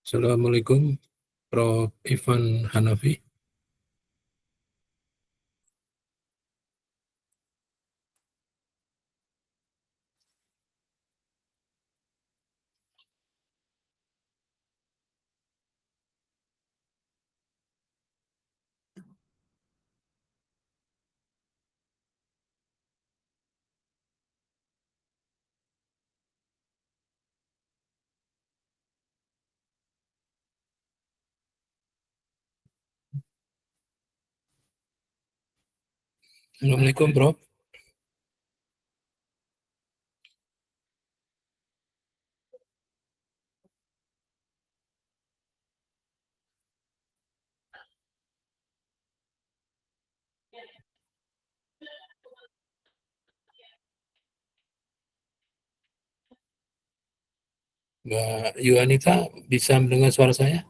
Assalamualaikum, Prof. Ivan Hanafi. Assalamualaikum, Prof. Mbak Yuanita bisa mendengar suara saya?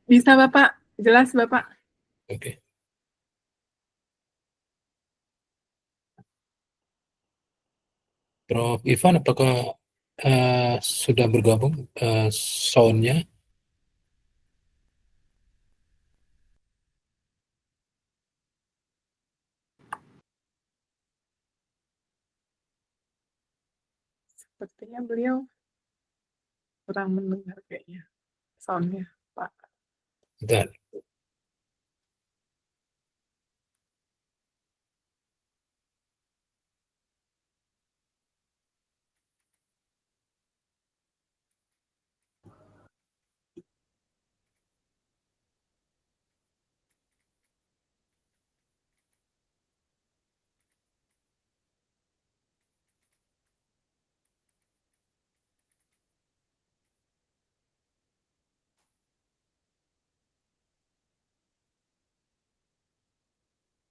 Bisa Bapak, jelas Bapak. Oke. Prof. Ivan, apakah sudah bergabung soundnya? Sepertinya beliau kurang mendengar kayaknya soundnya, Pak. Bentar.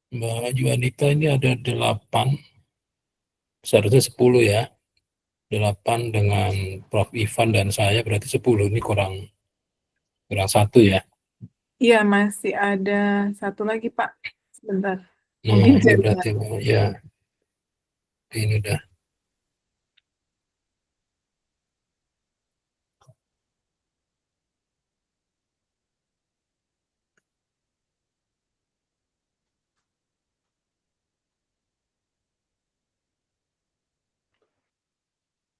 Mbak Yuanita ini ada 8, seharusnya 10 ya. 8 dengan Prof. Ivan dan saya berarti 10, ini kurang 1 ya. Iya, masih ada satu lagi Pak. Sebentar. Nah, Mungkin ini berarti ya, ini udah.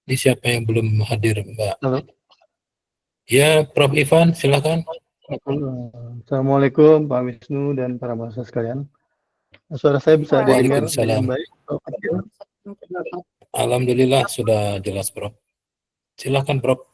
Ini siapa yang belum hadir, Mbak? Halo. Ya, Prof. Ivan, silakan. Assalamualaikum Pak Wisnu dan para mahasiswa sekalian. Suara saya bisa didengar dengan baik? Alhamdulillah sudah jelas, Prof. Silakan, Prof.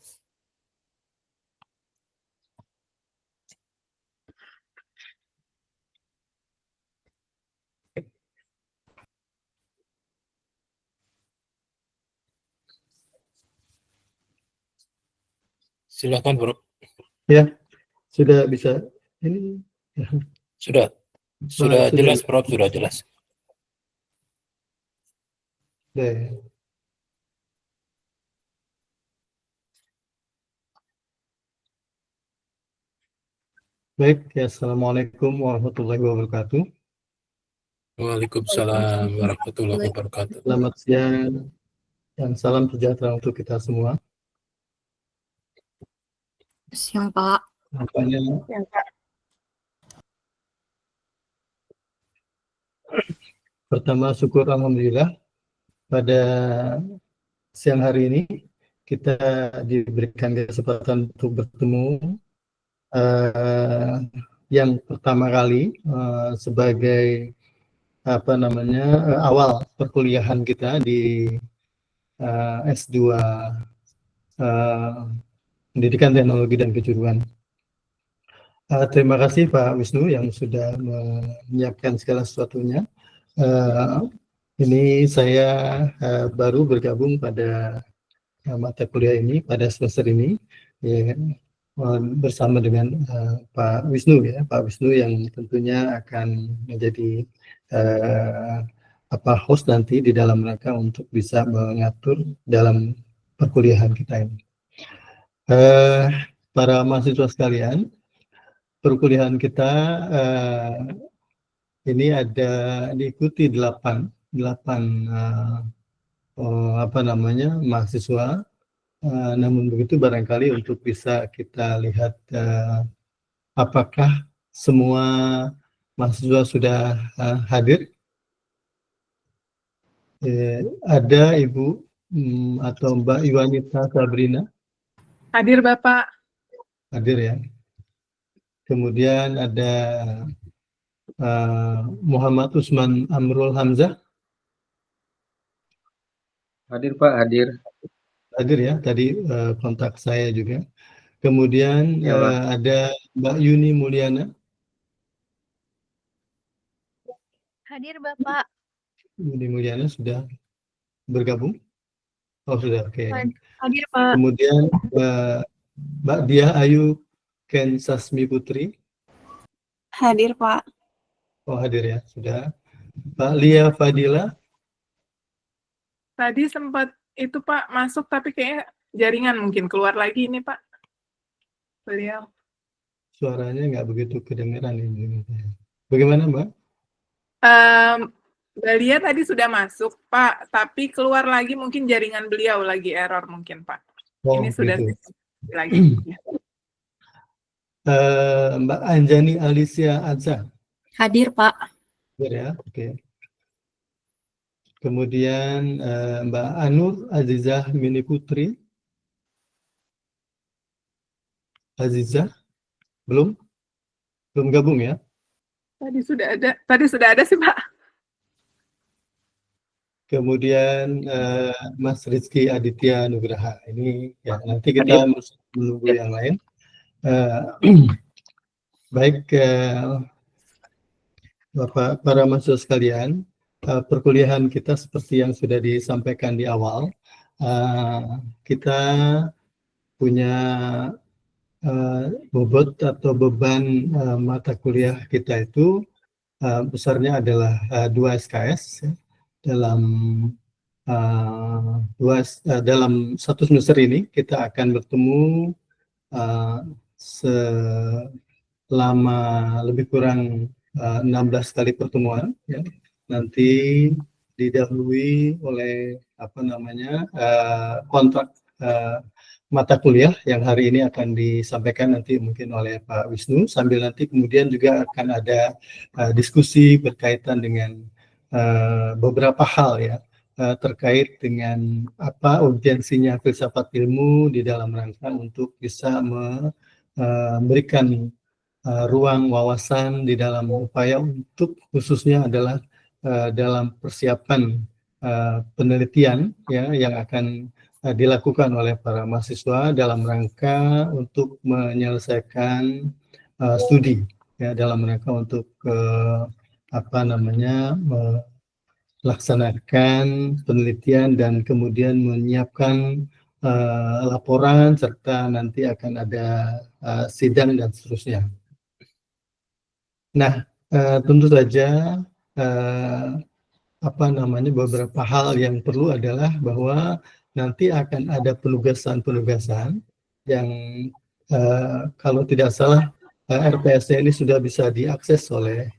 Silakan, Prof. Ya, sudah bisa. Ini sudah jelas, Prof. Sudah jelas. Baik, ya, Assalamualaikum warahmatullahi wabarakatuh. Waalaikumsalam warahmatullahi wabarakatuh. Selamat siang dan salam sejahtera untuk kita semua. Siang, Pak. Nampaknya pertama syukur alhamdulillah pada siang hari ini kita diberikan kesempatan untuk bertemu yang pertama kali sebagai awal perkuliahan kita di S2 Pendidikan Teknologi dan Kejuruan. Terima kasih Pak Wisnu yang sudah menyiapkan segala sesuatunya. Ini saya baru bergabung pada mata kuliah ini, pada semester ini, ya, bersama dengan Pak Wisnu ya, Pak Wisnu yang tentunya akan menjadi host nanti di dalam rangka untuk bisa mengatur dalam perkuliahan kita ini. Para mahasiswa sekalian, perkuliahan kita ini ada diikuti 8 mahasiswa namun begitu barangkali untuk bisa kita lihat apakah semua mahasiswa sudah hadir. Ada Ibu atau Mbak Iwanita Sabrina Hadir Bapak. hadir ya. Kemudian ada Muhammad Usman Amrul Hamzah Hadir Pak, hadir. hadir ya. Tadi kontak saya juga. Kemudian Ya, Pak. ada Mbak Yuni Mulyana. Hadir Bapak. Yuni Mulyana sudah bergabung. Oh sudah, oke. Hadir Pak. Kemudian Mbak Diah Ayu Ken Sasmi Putri. Hadir Pak. Oh hadir ya, sudah. Pak Lia Fadila. Tadi sempat itu Pak masuk tapi kayaknya jaringan mungkin keluar lagi ini Pak. Beliau. Suaranya nggak begitu kedengeran ini. Bagaimana Mbak? Mbak Lia tadi sudah masuk Pak, tapi keluar lagi mungkin jaringan beliau lagi error mungkin Pak. Oh, Ini sudah gitu. lagi. Mbak Anjani Alicia Azza. Hadir Pak. Hadir ya, oke. Kemudian Mbak Anur Azizah Mini Putri. Azizah belum gabung ya? Tadi sudah ada sih Pak. Kemudian Mas Rizky Aditya Nugraha. Ini ya nanti kita menunggu yang lain. Baik Bapak para mahasiswa sekalian, perkuliahan kita seperti yang sudah disampaikan di awal, kita punya bobot atau beban mata kuliah kita itu besarnya adalah 2 SKS ya, dalam satu semester ini kita akan bertemu selama lebih kurang 16 kali pertemuan ya. Nanti didahului oleh kontrak mata kuliah yang hari ini akan disampaikan nanti mungkin oleh Pak Wisnu, sambil nanti kemudian juga akan ada diskusi berkaitan dengan beberapa hal ya terkait dengan apa urgensinya filsafat ilmu di dalam rangka untuk bisa memberikan ruang wawasan di dalam upaya untuk khususnya adalah dalam persiapan penelitian ya yang akan dilakukan oleh para mahasiswa dalam rangka untuk menyelesaikan studi ya dalam rangka untuk melaksanakan penelitian dan kemudian menyiapkan laporan serta nanti akan ada sidang dan seterusnya. Nah, tentu saja beberapa hal yang perlu adalah bahwa nanti akan ada penugasan-penugasan yang kalau tidak salah RPS ini sudah bisa diakses oleh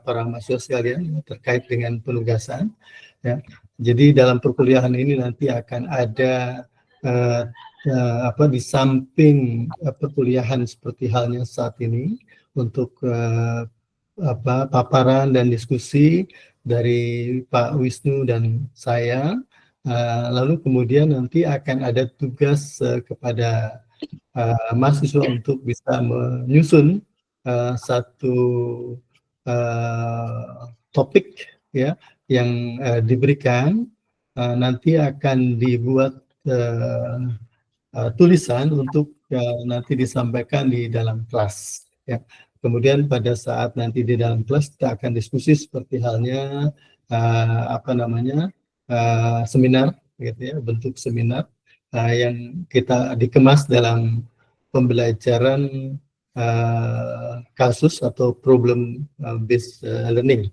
para mahasiswa sekalian terkait dengan penugasan. Ya. Jadi dalam perkuliahan ini nanti akan ada di samping perkuliahan seperti halnya saat ini untuk paparan dan diskusi dari Pak Wisnu dan saya. Lalu kemudian nanti akan ada tugas kepada mahasiswa untuk bisa menyusun satu topik ya yang diberikan, nanti akan dibuat tulisan untuk nanti disampaikan di dalam kelas ya. Kemudian pada saat nanti di dalam kelas kita akan diskusi seperti halnya seminar gitu ya, bentuk seminar yang kita dikemas dalam pembelajaran kasus atau problem based learning.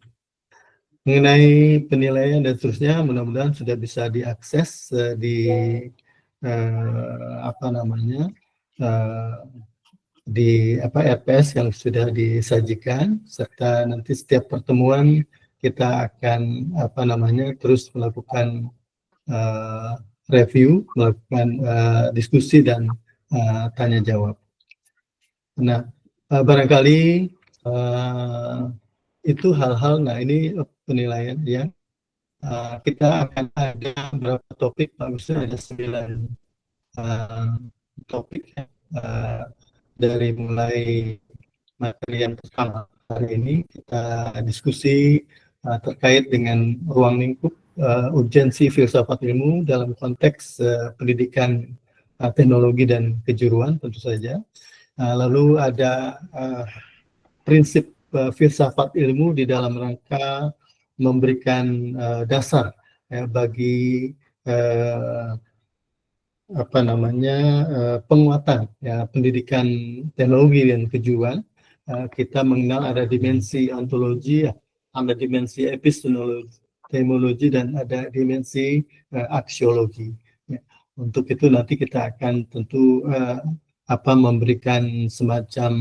Mengenai penilaian dan seterusnya mudah-mudahan sudah bisa diakses di RPS yang sudah disajikan, serta nanti setiap pertemuan kita akan terus melakukan review, melakukan diskusi dan tanya jawab. Nah, barangkali itu hal-hal. Nah, ini penilaian ya. Kita akan ada beberapa topik, Pak Wisnu, ada 9 topik ya. Dari mulai materi yang pertama hari ini kita diskusi terkait dengan ruang lingkup urgensi filsafat ilmu dalam konteks pendidikan teknologi dan kejuruan tentu saja. Lalu ada prinsip filsafat ilmu di dalam rangka memberikan dasar bagi penguatan pendidikan teknologi dan kejuruan. Kita mengenal ada dimensi ontologi, ada dimensi epistemologi, dan ada dimensi aksiologi. Untuk itu nanti kita akan tentu memberikan semacam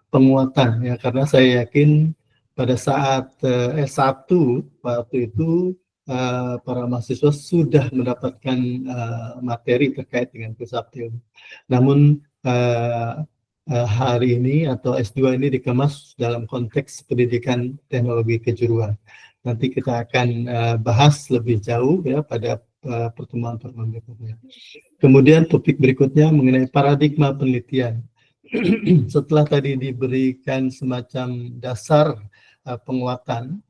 penguatan ya, karena saya yakin pada saat S1 waktu itu para mahasiswa sudah mendapatkan materi terkait dengan filsafat ilmu. Namun hari ini atau S2 ini dikemas dalam konteks pendidikan teknologi kejuruan. Nanti kita akan bahas lebih jauh ya pada pertemuan-pertemuan berikutnya. Kemudian topik berikutnya mengenai paradigma penelitian. Setelah tadi diberikan semacam dasar penguatan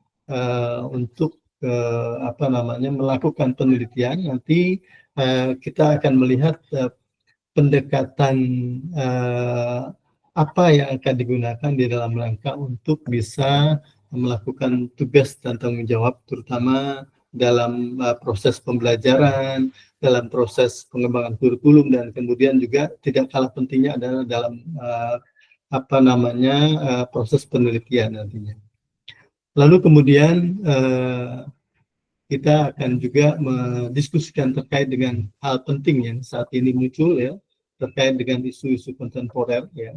untuk melakukan penelitian, nanti kita akan melihat pendekatan apa yang akan digunakan di dalam rangka untuk bisa melakukan tugas dan tanggung jawab, terutama dalam proses pembelajaran, dalam proses pengembangan kurikulum, dan kemudian juga tidak kalah pentingnya adalah dalam proses penelitian nantinya. Lalu kemudian kita akan juga mendiskusikan terkait dengan hal penting yang saat ini muncul ya, terkait dengan isu-isu kontemporer ya,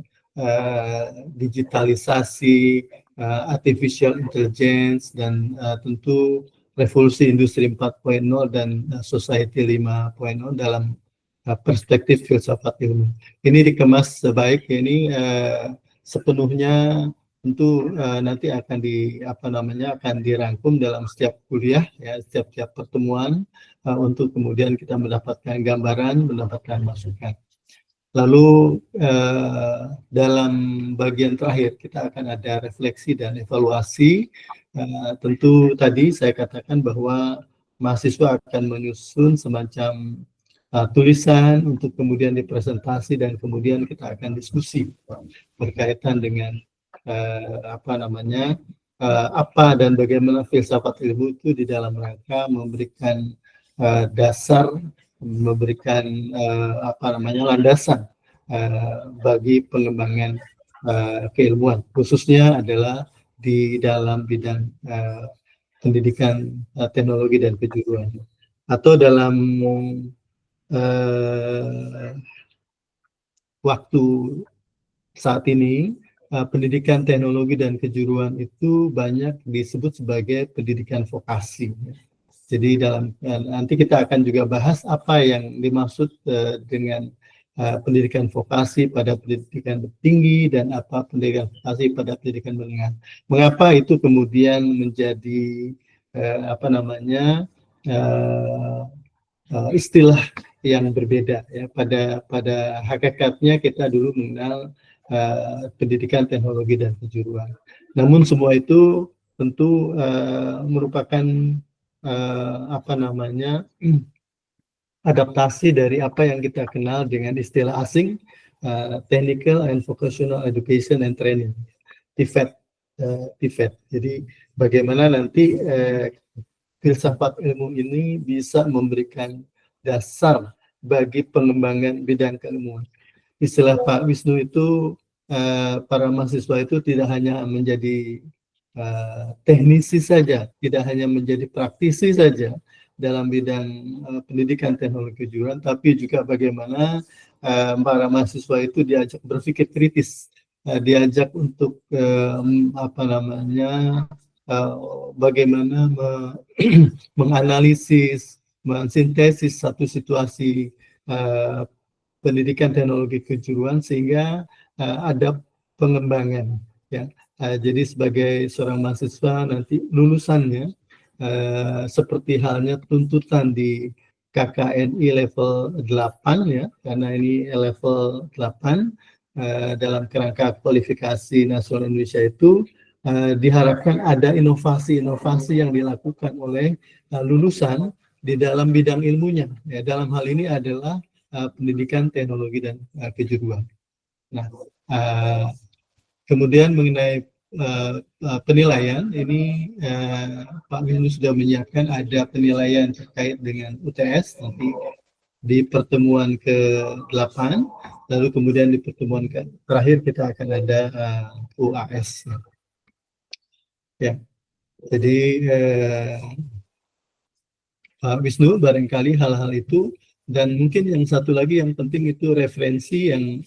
digitalisasi, artificial intelligence, dan tentu revolusi industri 4.0 dan society 5.0 dalam perspektif filsafat ilmu. Ini dikemas sebaik ini sepenuhnya tentu nanti akan akan dirangkum dalam setiap kuliah ya, setiap pertemuan untuk kemudian kita mendapatkan gambaran, mendapatkan masukan. Lalu dalam bagian terakhir kita akan ada refleksi dan evaluasi. Tentu tadi saya katakan bahwa mahasiswa akan menyusun semacam tulisan untuk kemudian dipresentasi, dan kemudian kita akan diskusi berkaitan dengan apa dan bagaimana filsafat ilmu itu di dalam rangka memberikan dasar, memberikan landasan bagi pengembangan keilmuan, khususnya adalah di dalam bidang pendidikan teknologi dan kejuruan, atau dalam waktu saat ini pendidikan teknologi dan kejuruan itu banyak disebut sebagai pendidikan vokasi. Jadi nanti kita akan juga bahas apa yang dimaksud dengan pendidikan vokasi pada pendidikan tinggi dan apa pendidikan vokasi pada pendidikan menengah. Mengapa itu kemudian menjadi istilah yang berbeda ya. Pada hakikatnya kita dulu mengenal pendidikan teknologi dan kejuruan. Namun semua itu tentu merupakan adaptasi dari apa yang kita kenal dengan istilah asing, Technical and Vocational Education and Training, TVET. Jadi bagaimana nanti filsafat ilmu ini bisa memberikan dasar bagi pengembangan bidang keilmuan. Istilah Pak Wisnu itu, para mahasiswa itu tidak hanya menjadi teknisi saja, tidak hanya menjadi praktisi saja dalam bidang pendidikan teknologi kejuruan, tapi juga bagaimana para mahasiswa itu diajak berpikir kritis, diajak untuk bagaimana menganalisis mensintesis satu situasi pendidikan teknologi kejuruan sehingga ada pengembangan ya. Jadi sebagai seorang mahasiswa nanti lulusannya seperti halnya tuntutan di KKNI level 8 ya, karena ini level 8 dalam kerangka kualifikasi nasional Indonesia itu diharapkan ada inovasi-inovasi yang dilakukan oleh lulusan di dalam bidang ilmunya. Ya, dalam hal ini adalah pendidikan teknologi dan kejuruan. Nah, kemudian mengenai penilaian ini Pak Wisnu sudah menyiapkan ada penilaian terkait dengan UTS nanti di pertemuan ke-8, lalu kemudian di pertemuan terakhir kita akan ada UAS. Ya, jadi Pak Wisnu barangkali hal-hal itu, dan mungkin yang satu lagi yang penting itu referensi yang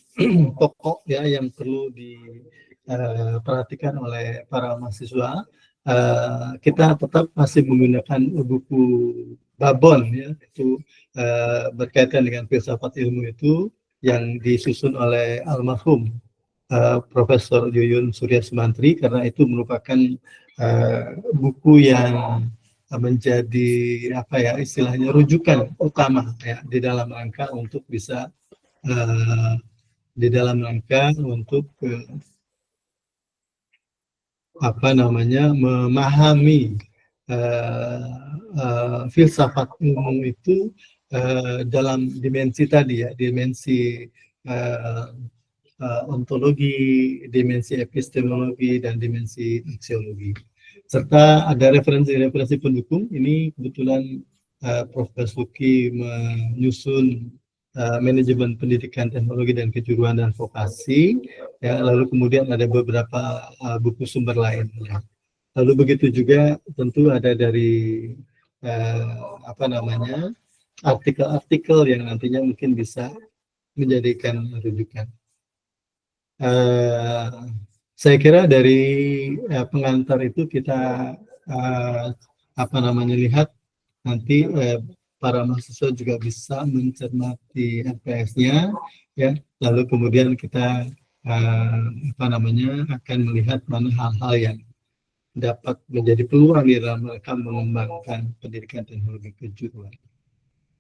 pokok ya yang perlu diperhatikan oleh para mahasiswa. Kita tetap masih menggunakan buku Babon ya, itu berkaitan dengan filsafat ilmu itu yang disusun oleh almarhum Profesor Yuyun Surya Sumantri, karena itu merupakan buku yang menjadi apa ya istilahnya rujukan utama ya di dalam rangka untuk bisa memahami filsafat umum itu dalam dimensi tadi ya, dimensi ontologi, dimensi epistemologi, dan dimensi aksiologi. Serta ada referensi-referensi pendukung. Ini kebetulan Prof. Basuki menyusun manajemen pendidikan teknologi dan kejuruan dan vokasi. Ya, lalu kemudian ada beberapa buku sumber lain. Ya. Lalu begitu juga tentu ada dari artikel-artikel yang nantinya mungkin bisa menjadikan rujukan. Saya kira dari pengantar itu kita lihat nanti para mahasiswa juga bisa mencermati RPS-nya ya, lalu kemudian kita akan melihat mana hal-hal yang dapat menjadi peluang di dalam mereka mengembangkan pendidikan teknologi kejuruan.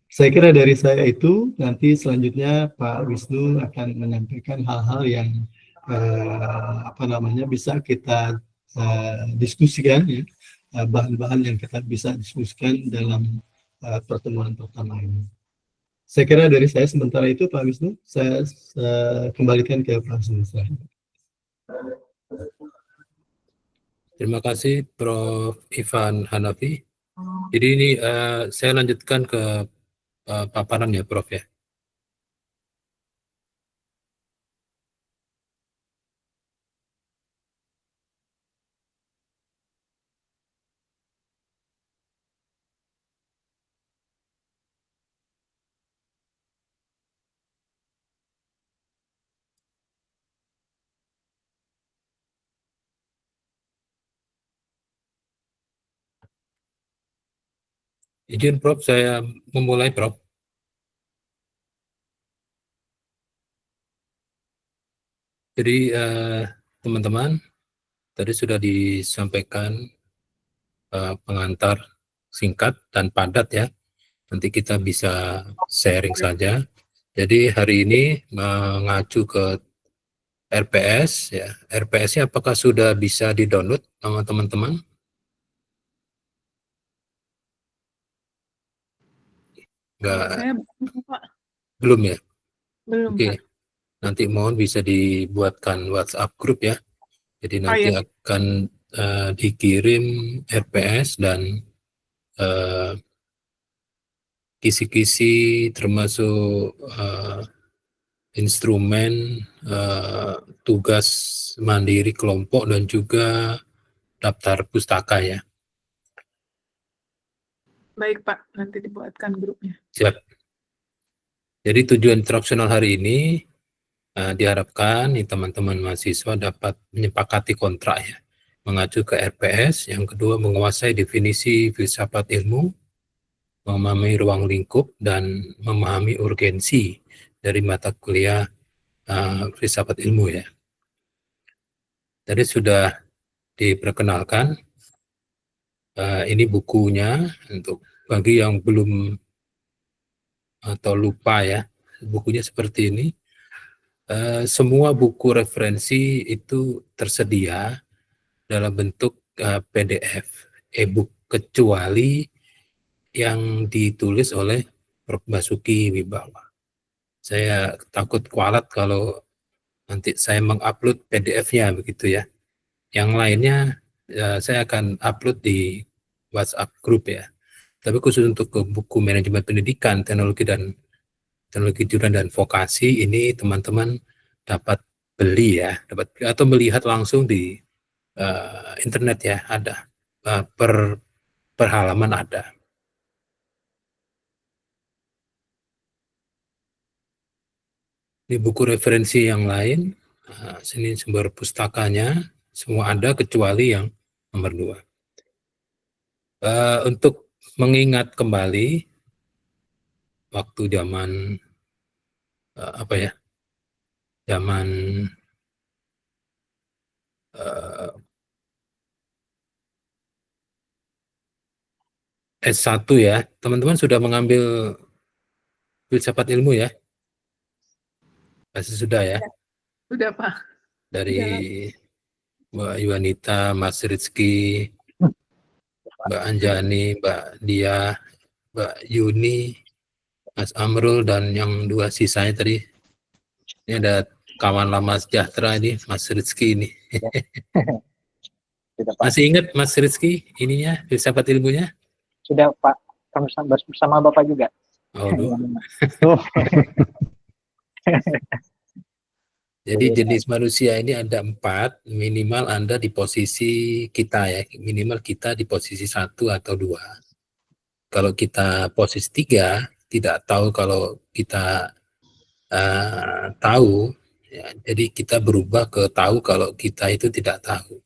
Saya kira dari saya itu, nanti selanjutnya Pak Wisnu akan menyampaikan hal-hal yang bisa kita diskusikan ya, bahan-bahan yang kita bisa diskusikan dalam pertemuan pertama ini. Saya kira dari saya sementara itu Pak Wisnu, saya kembalikan ke Pak Wisnu. Terima kasih Prof. Ivan Hanafi. Jadi ini saya lanjutkan ke paparan ya Prof ya. Izin Prof, saya memulai Prof. Jadi teman-teman, tadi sudah disampaikan pengantar singkat dan padat ya. Nanti kita bisa sharing saja. Jadi hari ini mengacu ke RPS ya. RPS-nya apakah sudah bisa di-download sama teman-teman? Saya Pak. Belum ya? Belum, Oke. Pak. Nanti mohon bisa dibuatkan WhatsApp grup ya. Jadi nanti akan dikirim RPS dan kisi-kisi termasuk instrumen tugas mandiri kelompok dan juga daftar pustaka ya. Baik Pak, nanti dibuatkan grupnya. Siap. Jadi tujuan instruksional hari ini diharapkan teman-teman mahasiswa dapat menyepakati kontrak ya, mengacu ke RPS. Yang kedua, menguasai definisi filsafat ilmu. memahami ruang lingkup dan memahami urgensi dari mata kuliah filsafat ilmu ya. Tadi sudah diperkenalkan, ini bukunya untuk bagi yang belum atau lupa ya, bukunya seperti ini. Semua buku referensi itu tersedia dalam bentuk PDF, e-book, kecuali yang ditulis oleh Prof. Basuki Wibawa. Saya takut kualat kalau nanti saya mengupload PDF-nya begitu ya. Yang lainnya saya akan upload di WhatsApp group ya. Tapi khusus untuk ke buku manajemen pendidikan, teknologi jurusan dan vokasi ini teman-teman dapat beli ya, dapat atau melihat langsung di internet ya, ada per halaman ada. Di buku referensi yang lain, sini sumber pustakanya semua ada kecuali yang nomor 2. Untuk mengingat kembali waktu zaman zaman S1 ya, teman-teman sudah mengambil filsafat ilmu ya? Pasti sudah ya? Sudah, Pak. Dari Mbak Yuanita, Mas Rizky, Mbak Anjani, Mbak Dia, Mbak Yuni, Mas Amrul, dan yang 2 sisanya tadi. Ini ada kawan lama sejahtera ini, Mas Rizky ini. Sudah, Pak. Masih ingat Mas Rizky ininya, filsafat ilmunya? Sudah, Pak. Kami bersama Bapak juga. Oh, Oh. Jadi jenis manusia ini ada 4, minimal Anda di posisi kita ya, minimal kita di posisi 1 atau 2. Kalau kita posisi 3, tidak tahu kalau kita tahu, ya, jadi kita berubah ke tahu kalau kita itu tidak tahu.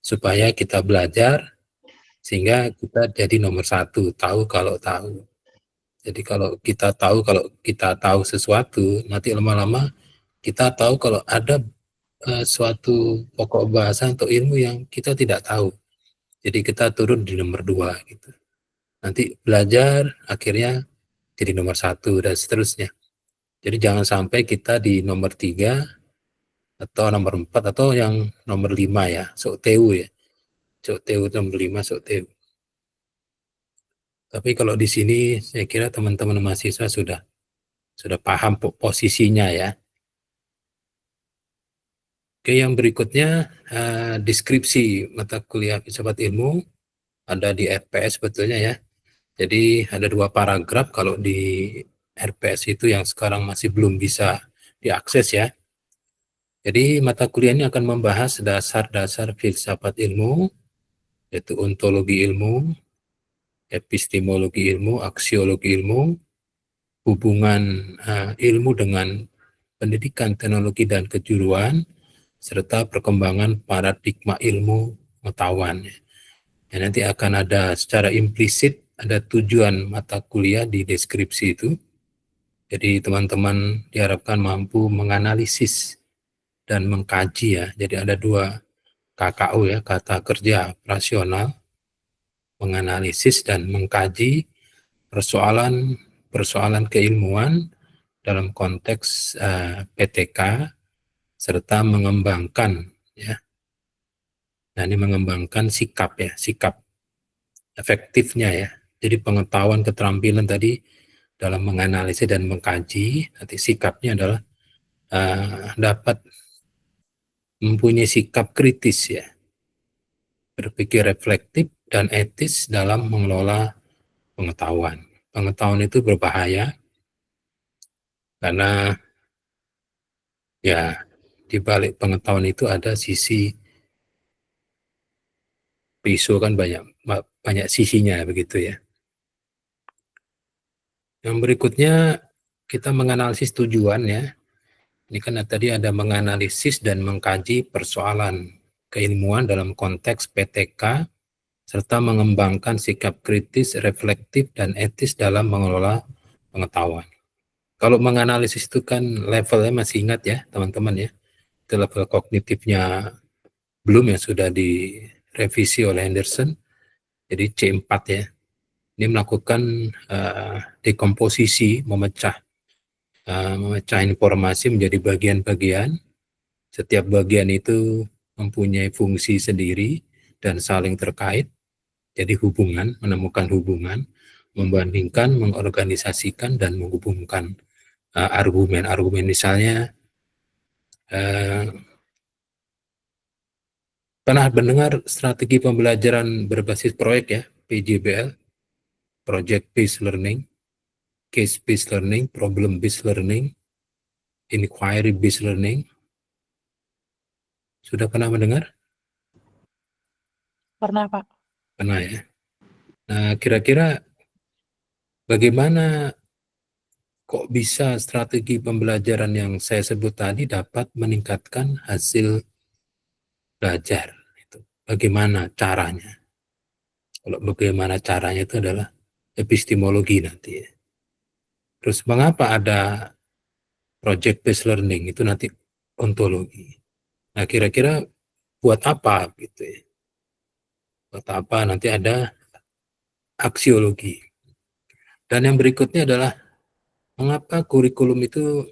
Supaya kita belajar, sehingga kita jadi nomor 1, tahu kalau tahu. Jadi kalau kita tahu sesuatu, nanti lama-lama kita tahu kalau ada suatu pokok bahasa atau ilmu yang kita tidak tahu. Jadi kita turun di nomor 2 gitu. Nanti belajar akhirnya jadi nomor 1 dan seterusnya. Jadi jangan sampai kita di nomor 3 atau nomor 4 atau yang nomor 5 ya, Sokteu ya. Sokteu nomor 5 Sokteu. Tapi kalau di sini saya kira teman-teman mahasiswa sudah paham posisinya ya. Oke, yang berikutnya deskripsi mata kuliah filsafat ilmu ada di RPS sebetulnya ya. Jadi ada 2 paragraf kalau di RPS itu yang sekarang masih belum bisa diakses ya. Jadi mata kuliah ini akan membahas dasar-dasar filsafat ilmu, yaitu ontologi ilmu, epistemologi ilmu, aksiologi ilmu, hubungan ilmu dengan pendidikan, teknologi, dan kejuruan, serta perkembangan paradigma ilmu pengetahuan. Ya, nanti akan ada secara implisit ada tujuan mata kuliah di deskripsi itu. Jadi teman-teman diharapkan mampu menganalisis dan mengkaji ya. Jadi ada 2 KKO ya, kata kerja operasional, menganalisis dan mengkaji persoalan keilmuan dalam konteks PTK serta mengembangkan ya. Nah, ini mengembangkan sikap efektifnya ya. Jadi pengetahuan keterampilan tadi dalam menganalisis dan mengkaji, nanti sikapnya adalah dapat mempunyai sikap kritis ya, berpikir reflektif dan etis dalam mengelola pengetahuan. Pengetahuan itu berbahaya karena ya di balik pengetahuan itu ada sisi pisau kan banyak sisinya begitu ya. Yang berikutnya kita menganalisis tujuan ya. Ini kan tadi ada menganalisis dan mengkaji persoalan keilmuan dalam konteks PTK serta mengembangkan sikap kritis, reflektif, dan etis dalam mengelola pengetahuan. Kalau menganalisis itu kan levelnya masih ingat ya teman-teman ya, itu level kognitifnya belum yang sudah direvisi oleh Henderson, jadi C4 ya. Ini melakukan dekomposisi, memecah informasi menjadi bagian-bagian. Setiap bagian itu mempunyai fungsi sendiri dan saling terkait. Jadi hubungan, menemukan hubungan, membandingkan, mengorganisasikan, dan menghubungkan argumen-argumen. Misalnya, pernah mendengar strategi pembelajaran berbasis proyek ya, PJBL, Project Based Learning, Case Based Learning, Problem Based Learning, Inquiry Based Learning. Sudah pernah mendengar? Pernah, Pak. Pernah ya. Nah, kira-kira bagaimana kok bisa strategi pembelajaran yang saya sebut tadi dapat meningkatkan hasil belajar? Bagaimana caranya? Kalau bagaimana caranya itu adalah epistemologi nanti ya. Terus mengapa ada project based learning, itu nanti ontologi. Nah, kira-kira buat apa gitu ya? Buat apa? Nanti ada aksiologi. Dan yang berikutnya adalah mengapa kurikulum itu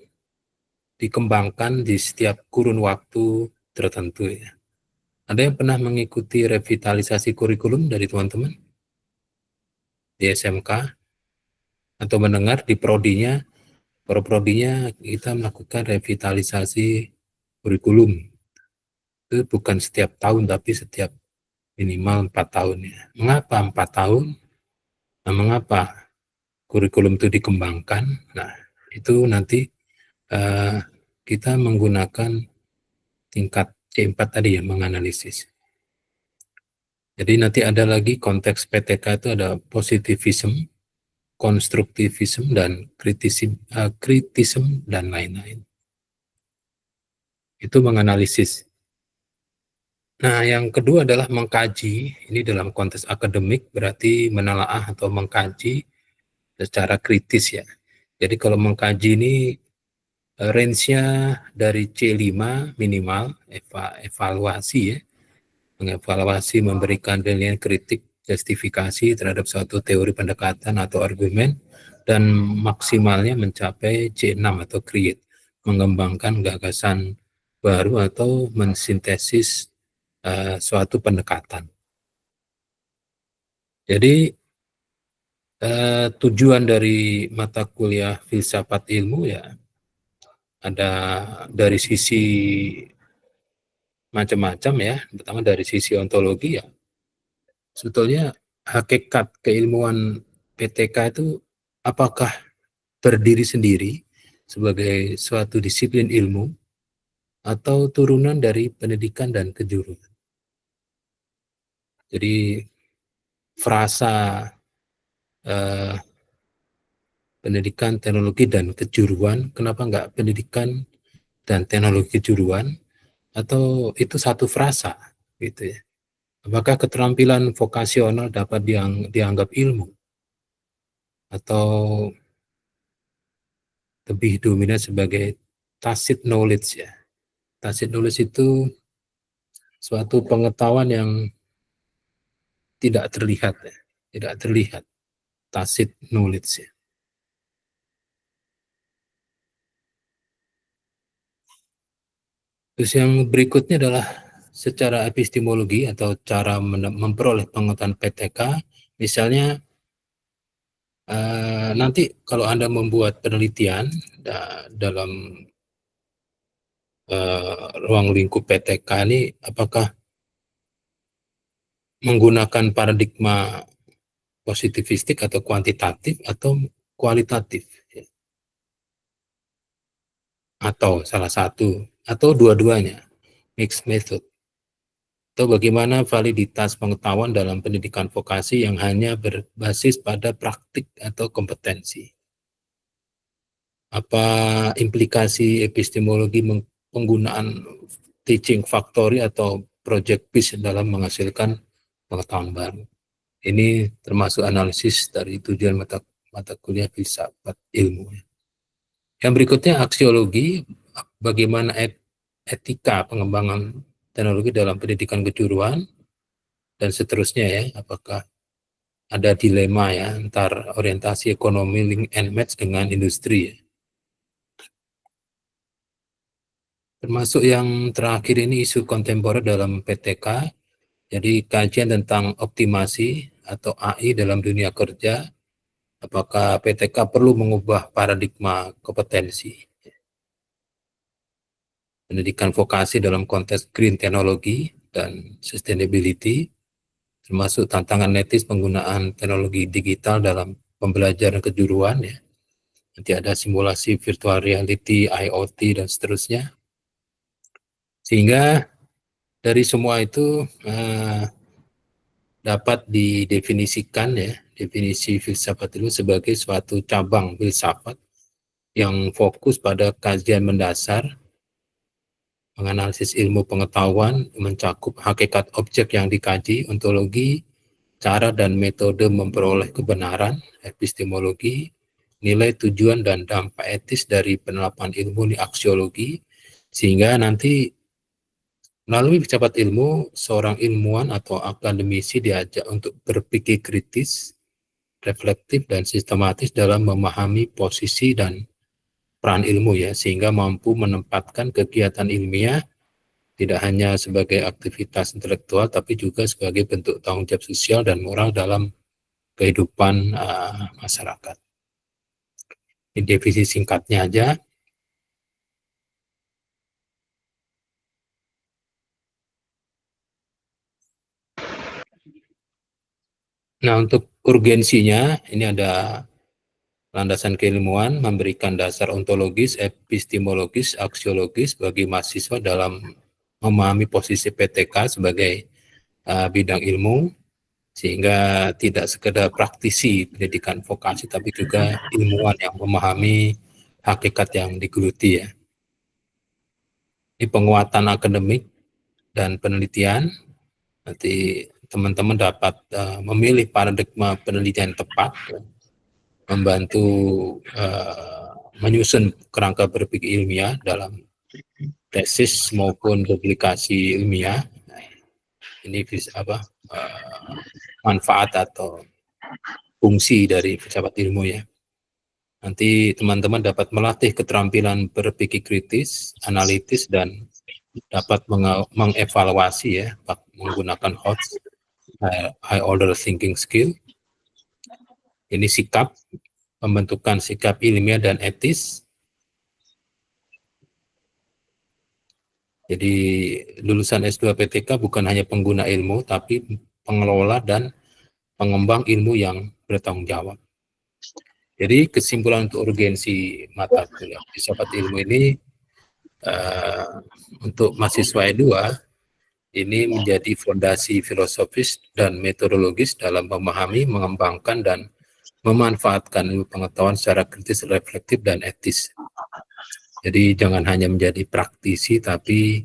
dikembangkan di setiap kurun waktu tertentu ya. Ada yang pernah mengikuti revitalisasi kurikulum dari teman-teman di SMK atau mendengar di prodinya kita melakukan revitalisasi kurikulum. Itu bukan setiap tahun tapi setiap minimal 4 tahun ya. Mengapa 4 tahun? Nah, mengapa kurikulum itu dikembangkan? Nah, itu nanti kita menggunakan tingkat C4 tadi ya, menganalisis. Jadi nanti ada lagi konteks PTK itu ada positivism, konstruktivism, dan kritism dan lain-lain. Itu menganalisis. Nah, yang kedua adalah mengkaji. Ini dalam konteks akademik berarti menelaah atau mengkaji secara kritis ya. Jadi kalau mengkaji ini range-nya dari C5 minimal, evaluasi ya. Mengevaluasi, memberikan penilaian kritik, justifikasi terhadap suatu teori pendekatan atau argumen, dan maksimalnya mencapai C6 atau create, mengembangkan gagasan baru atau mensintesis suatu pendekatan. Jadi tujuan dari mata kuliah filsafat ilmu ya ada dari sisi macam-macam ya. Pertama dari sisi ontologi ya, sebetulnya hakikat keilmuan PTK itu apakah berdiri sendiri sebagai suatu disiplin ilmu atau turunan dari pendidikan dan kejuruan. Jadi frasa pendidikan, teknologi, dan kejuruan, kenapa enggak pendidikan dan teknologi kejuruan, atau itu satu frasa gitu ya. Apakah keterampilan vokasional dapat dianggap ilmu atau lebih dominan sebagai tacit knowledge ya. Tacit knowledge itu suatu pengetahuan yang tidak terlihat ya. Tidak terlihat, tacit knowledge ya. Terus yang berikutnya adalah secara epistemologi atau cara memperoleh pengetahuan PTK. Misalnya nanti kalau Anda membuat penelitian dalam ruang lingkup PTK ini, apakah menggunakan paradigma positivistik atau kuantitatif atau kualitatif ya. Atau salah satu atau dua-duanya, mixed method. Atau bagaimana validitas pengetahuan dalam pendidikan vokasi yang hanya berbasis pada praktik atau kompetensi. Apa implikasi epistemologi penggunaan teaching factory atau project based dalam menghasilkan pengetahuan baru. Ini termasuk analisis dari tujuan mata kuliah filsafat ilmu. Yang berikutnya aksiologi, bagaimana etika pengembangan teknologi dalam pendidikan kejuruan dan seterusnya ya, apakah ada dilema ya antar orientasi ekonomi link and match dengan industri ya. Termasuk yang terakhir ini isu kontemporer dalam PTK, jadi kajian tentang optimasi atau AI dalam dunia kerja, apakah PTK perlu mengubah paradigma kompetensi. Pendidikan vokasi dalam konteks green technology dan sustainability, termasuk tantangan etis penggunaan teknologi digital dalam pembelajaran kejuruan ya. Nanti ada simulasi virtual reality, IoT dan seterusnya. Sehingga dari semua itu dapat didefinisikan ya, definisi filsafat itu sebagai suatu cabang filsafat yang fokus pada kajian mendasar, menganalisis ilmu pengetahuan, mencakup hakikat objek yang dikaji, ontologi, cara dan metode memperoleh kebenaran, epistemologi, nilai, tujuan, dan dampak etis dari penerapan ilmu di aksiologi, sehingga nanti melalui filsafat ilmu, seorang ilmuwan atau akademisi diajak untuk berpikir kritis, reflektif, dan sistematis dalam memahami posisi dan peran ilmu ya, sehingga mampu menempatkan kegiatan ilmiah tidak hanya sebagai aktivitas intelektual, tapi juga sebagai bentuk tanggung jawab sosial dan moral dalam kehidupan masyarakat. Ini definisi singkatnya aja. Nah, untuk urgensinya, ini ada landasan keilmuan, memberikan dasar ontologis, epistemologis, aksiologis bagi mahasiswa dalam memahami posisi PTK sebagai bidang ilmu, sehingga tidak sekedar praktisi pendidikan vokasi, tapi juga ilmuwan yang memahami hakikat yang digeluti ya. Ini penguatan akademik dan penelitian, nanti teman-teman dapat memilih paradigma penelitian tepat, membantu menyusun kerangka berpikir ilmiah dalam tesis maupun publikasi ilmiah. Ini manfaat atau fungsi dari filsafat ilmu ya. Nanti teman-teman dapat melatih keterampilan berpikir kritis, analitis, dan dapat mengevaluasi ya, menggunakan HOTS, high order thinking skill. Ini sikap, pembentukan sikap ilmiah dan etis. Jadi lulusan S2 PTK bukan hanya pengguna ilmu, tapi pengelola dan pengembang ilmu yang bertanggung jawab. Jadi kesimpulan untuk urgensi mata kuliah filsafat ilmu ini untuk mahasiswa E2 ini menjadi fondasi filosofis dan metodologis dalam memahami, mengembangkan, dan memanfaatkan ilmu pengetahuan secara kritis, reflektif, dan etis. Jadi jangan hanya menjadi praktisi, tapi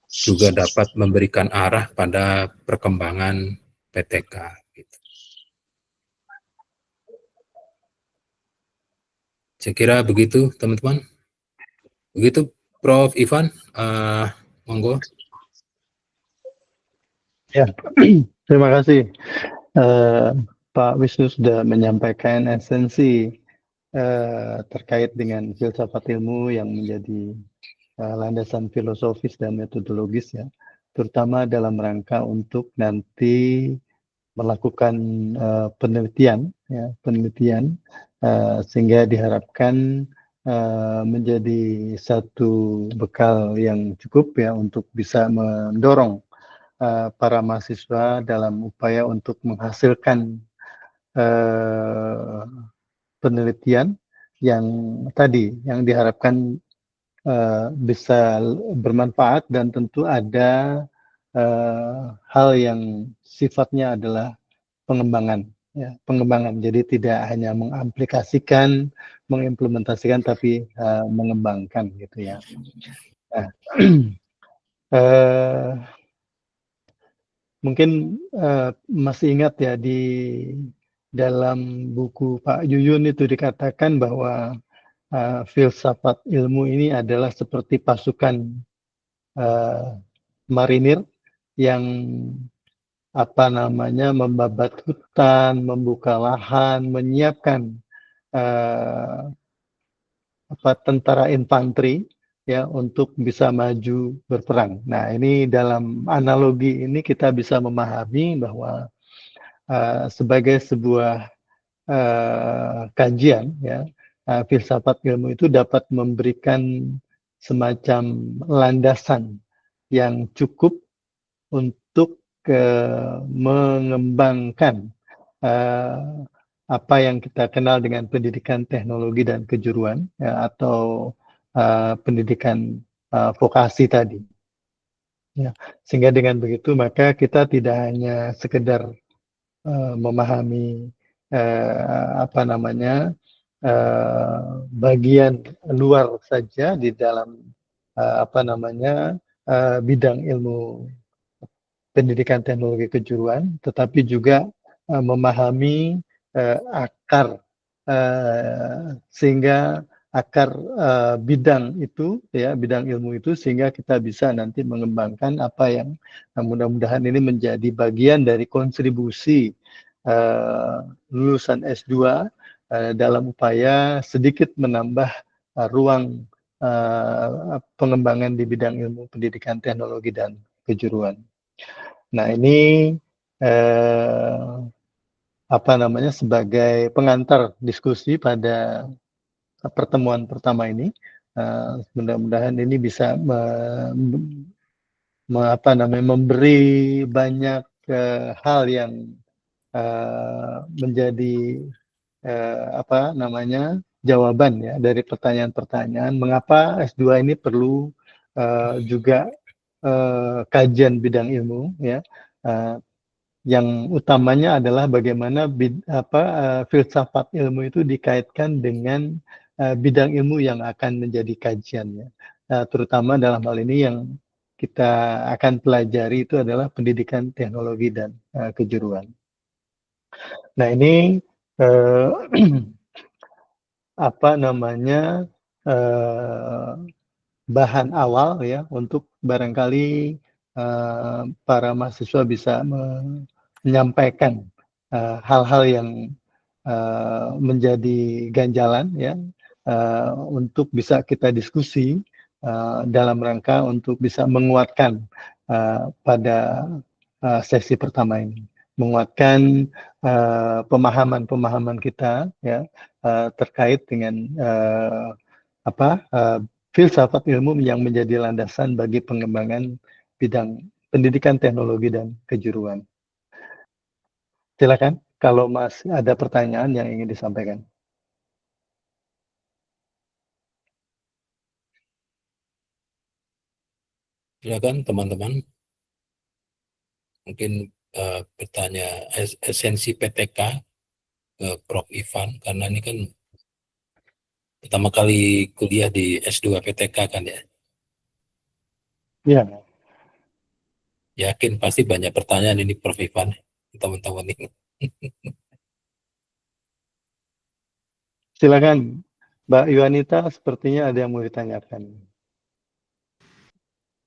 juga dapat memberikan arah pada perkembangan PTK. Gitu. Saya kira begitu, teman-teman. Begitu, Prof. Ivan, monggo. Ya, terima kasih. Pak Wisnu sudah menyampaikan esensi terkait dengan filsafat ilmu yang menjadi landasan filosofis dan metodologis ya, terutama dalam rangka untuk nanti melakukan penelitian sehingga diharapkan menjadi satu bekal yang cukup ya untuk bisa mendorong para mahasiswa dalam upaya untuk menghasilkan penelitian yang tadi yang diharapkan bisa bermanfaat dan tentu ada hal yang sifatnya adalah pengembangan. Jadi tidak hanya mengaplikasikan, mengimplementasikan, tapi mengembangkan gitu ya. Nah, mungkin masih ingat ya di dalam buku Pak Yuyun itu dikatakan bahwa filsafat ilmu ini adalah seperti pasukan marinir yang membabat hutan, membuka lahan, menyiapkan eh, tentara infanteri ya untuk bisa maju berperang. Nah, ini dalam analogi ini kita bisa memahami bahwa sebagai sebuah kajian ya, filsafat ilmu itu dapat memberikan semacam landasan yang cukup untuk mengembangkan apa yang kita kenal dengan pendidikan teknologi dan kejuruan ya, atau pendidikan vokasi tadi. Ya, sehingga dengan begitu maka kita tidak hanya sekedar memahami bagian luar saja di dalam bidang ilmu pendidikan teknologi kejuruan, tetapi juga memahami akar sehingga akar bidang itu ya, bidang ilmu itu, sehingga kita bisa nanti mengembangkan apa yang mudah-mudahan ini menjadi bagian dari kontribusi lulusan S2 dalam upaya sedikit menambah ruang pengembangan di bidang ilmu pendidikan teknologi dan kejuruan. Nah, ini sebagai pengantar diskusi pada pertemuan pertama ini. Mudah-mudahan ini bisa memberi banyak hal yang menjadi jawaban ya dari pertanyaan-pertanyaan mengapa S2 ini perlu juga kajian bidang ilmu ya, yang utamanya adalah bagaimana filsafat ilmu itu dikaitkan dengan bidang ilmu yang akan menjadi kajiannya, terutama dalam hal ini yang kita akan pelajari itu adalah pendidikan teknologi dan kejuruan. Nah, ini bahan awal ya untuk barangkali para mahasiswa bisa menyampaikan hal-hal yang menjadi ganjalan ya, untuk bisa kita diskusi dalam rangka untuk bisa menguatkan pada sesi pertama ini, menguatkan pemahaman-pemahaman kita ya terkait dengan filsafat ilmu yang menjadi landasan bagi pengembangan bidang pendidikan teknologi dan kejuruan. Silakan kalau masih ada pertanyaan yang ingin disampaikan. Silakan teman-teman. Mungkin bertanya esensi PTK ke Prof. Ivan, karena ini kan pertama kali kuliah di S2 PTK kan ya. Ya. Yakin pasti banyak pertanyaan ini Prof. Ivan, teman-teman ini. Silakan Mbak Yuanita, sepertinya ada yang mau ditanyakan.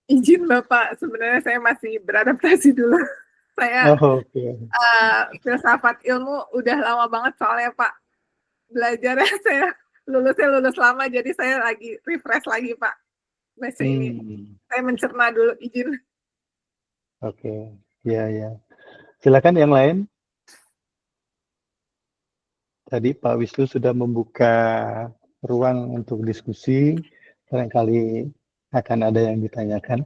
Izin Bapak, sebenarnya saya masih beradaptasi dulu. Saya filsafat ilmu udah lama banget soalnya Pak. Belajarnya saya lulus lama, jadi saya lagi refresh lagi Pak. Baca ini. Saya mencerna dulu, izin. Oke, ya. Silakan yang lain. Tadi Pak Wisnu sudah membuka ruang untuk diskusi, barangkali akan ada yang ditanyakan.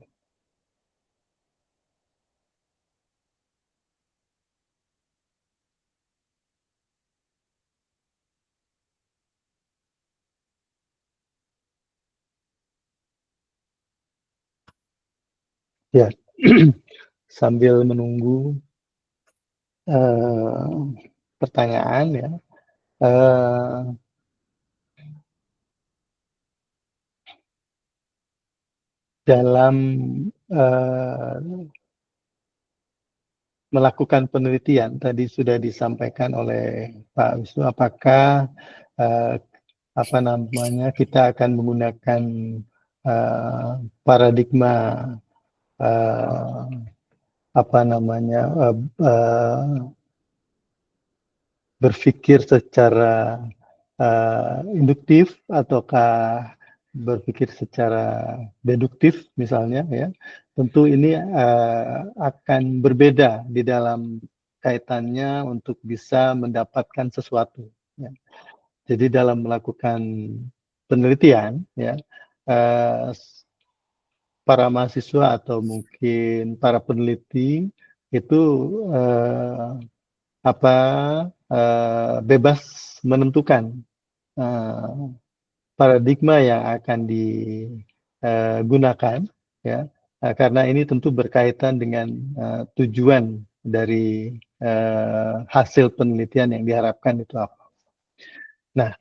Ya, sambil menunggu pertanyaan ya. Dalam melakukan penelitian tadi sudah disampaikan oleh Pak Wisnu, apakah apa namanya kita akan menggunakan paradigma apa namanya berpikir secara induktif ataukah berpikir secara deduktif misalnya ya. Tentu ini akan berbeda di dalam kaitannya untuk bisa mendapatkan sesuatu ya. Jadi dalam melakukan penelitian ya, para mahasiswa atau mungkin para peneliti itu bebas menentukan paradigma yang akan digunakan ya, karena ini tentu berkaitan dengan tujuan dari hasil penelitian yang diharapkan itu apa. Nah,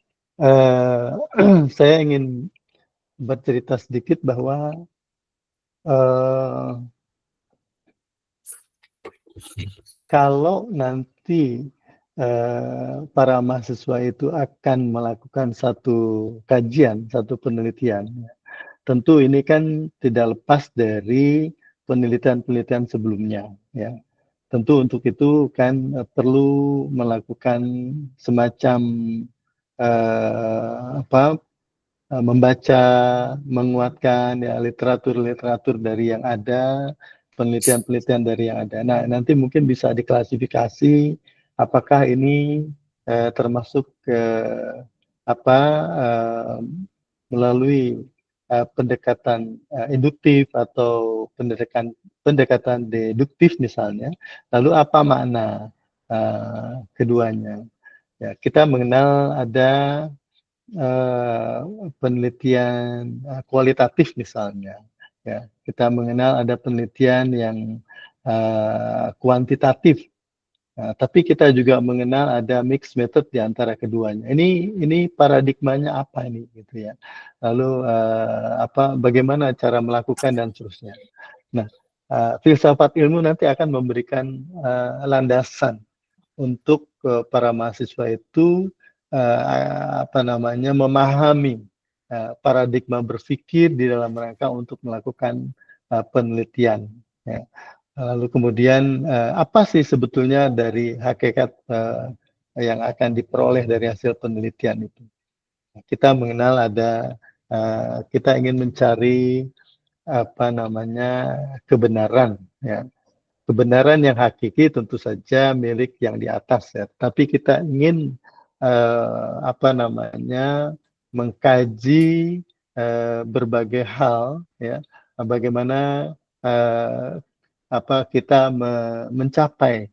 saya ingin bercerita sedikit bahwa kalau nanti para mahasiswa itu akan melakukan satu kajian, satu penelitian, tentu ini kan tidak lepas dari penelitian-penelitian sebelumnya, ya. Tentu untuk itu kan perlu melakukan semacam membaca, menguatkan ya literatur-literatur dari yang ada, penelitian-penelitian dari yang ada. Nah, nanti mungkin bisa diklasifikasi apakah ini termasuk melalui pendekatan induktif atau pendekatan deduktif misalnya. Lalu apa makna keduanya? Ya, kita mengenal ada penelitian kualitatif misalnya, ya kita mengenal ada penelitian yang kuantitatif, tapi kita juga mengenal ada mixed method di antara keduanya. Ini paradigmanya apa ini gitu ya? Lalu bagaimana cara melakukan dan seterusnya. Nah, filsafat ilmu nanti akan memberikan landasan untuk para mahasiswa itu memahami paradigma berpikir di dalam rangka untuk melakukan penelitian. Ya. Lalu kemudian apa sih sebetulnya dari hakikat yang akan diperoleh dari hasil penelitian itu? Kita mengenal ada kita ingin mencari kebenaran, ya. Kebenaran yang hakiki tentu saja milik yang di atas ya. Tapi kita ingin mengkaji berbagai hal ya. Bagaimana kita mencapai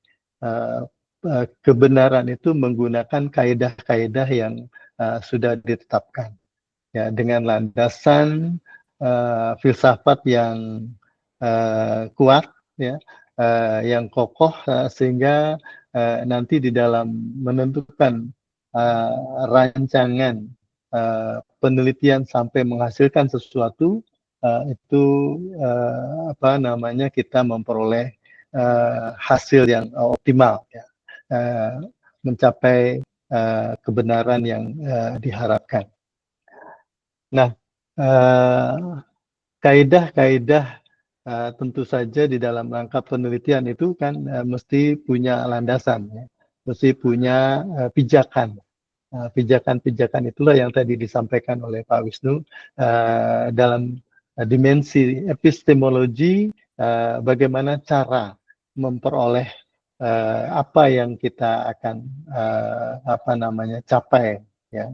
kebenaran itu menggunakan kaidah-kaidah yang sudah ditetapkan ya, dengan landasan filsafat yang kuat ya, yang kokoh sehingga nanti di dalam menentukan rancangan penelitian sampai menghasilkan sesuatu itu kita memperoleh hasil yang optimal ya, mencapai kebenaran yang diharapkan. Nah, kaidah-kaidah tentu saja di dalam rangka penelitian itu kan mesti punya landasan, ya. Mesti punya pijakan. Pijakan-pijakan itulah yang tadi disampaikan oleh Pak Wisnu dalam dimensi epistemologi, bagaimana cara memperoleh apa yang kita akan capai. Ya.